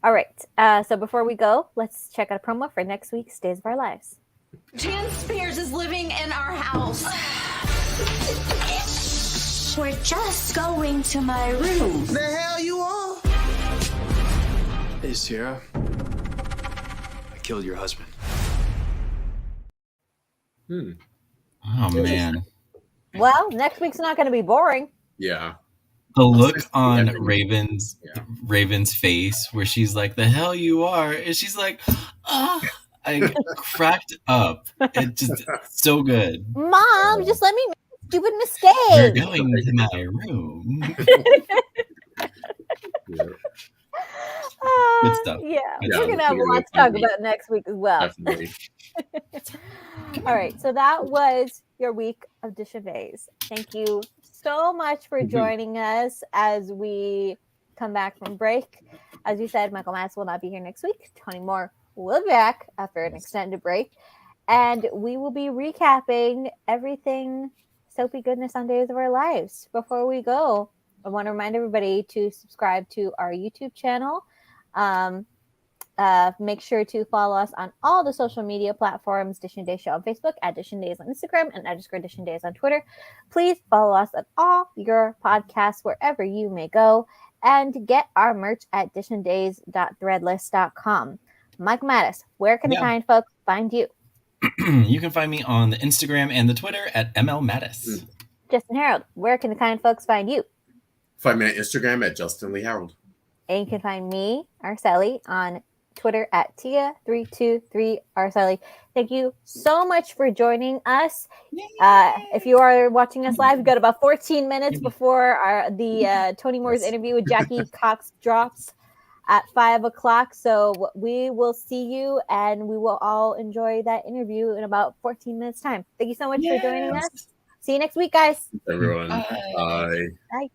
All right. So before we go, let's check out a promo for next week's Days of Our Lives. Jan Spears is living in our house. We're just going to my room. The hell you are? Hey, Ciara. I killed your husband. Oh, man. Well, next week's not going to be boring. Yeah. The look on Raven's face where she's like, the hell you are. And she's like, I cracked up. It's just so good. Mom, just let me make a stupid mistake. We're going to my room. Good stuff. Yeah, we're going to have a lot to talk about next week as well. Definitely. All right, so that was your week of Dishin Days. Thank you so much for joining us as we come back from break. As you said, Michael Mass will not be here next week. Tony Moore will be back after an extended break. And we will be recapping everything soapy goodness on Days of Our Lives. Before we go, I want to remind everybody to subscribe to our YouTube channel. Make sure to follow us on all the social media platforms, Dishin Days Show on Facebook, at Dishin Days on Instagram, and _Dishin Days on Twitter. Please follow us on all your podcasts wherever you may go, and get our merch at dishindays.threadless.com. Mike Mattis, where can the kind folks find you? You can find me on the Instagram and the Twitter at MLMattis. Justin Hareld, where can the kind folks find you? Find me on Instagram at Justin Lee Hareld. And you can find me, Araceli, on Twitter at Tia323Araceli. Thank you so much for joining us. If you are watching us live, we've got about 14 minutes before the Tony Moore's interview with Jackie Cox drops at 5 o'clock. So we will see you, and we will all enjoy that interview in about 14 minutes time. Thank you so much for joining us. See you next week, guys. Everyone. Bye. Bye.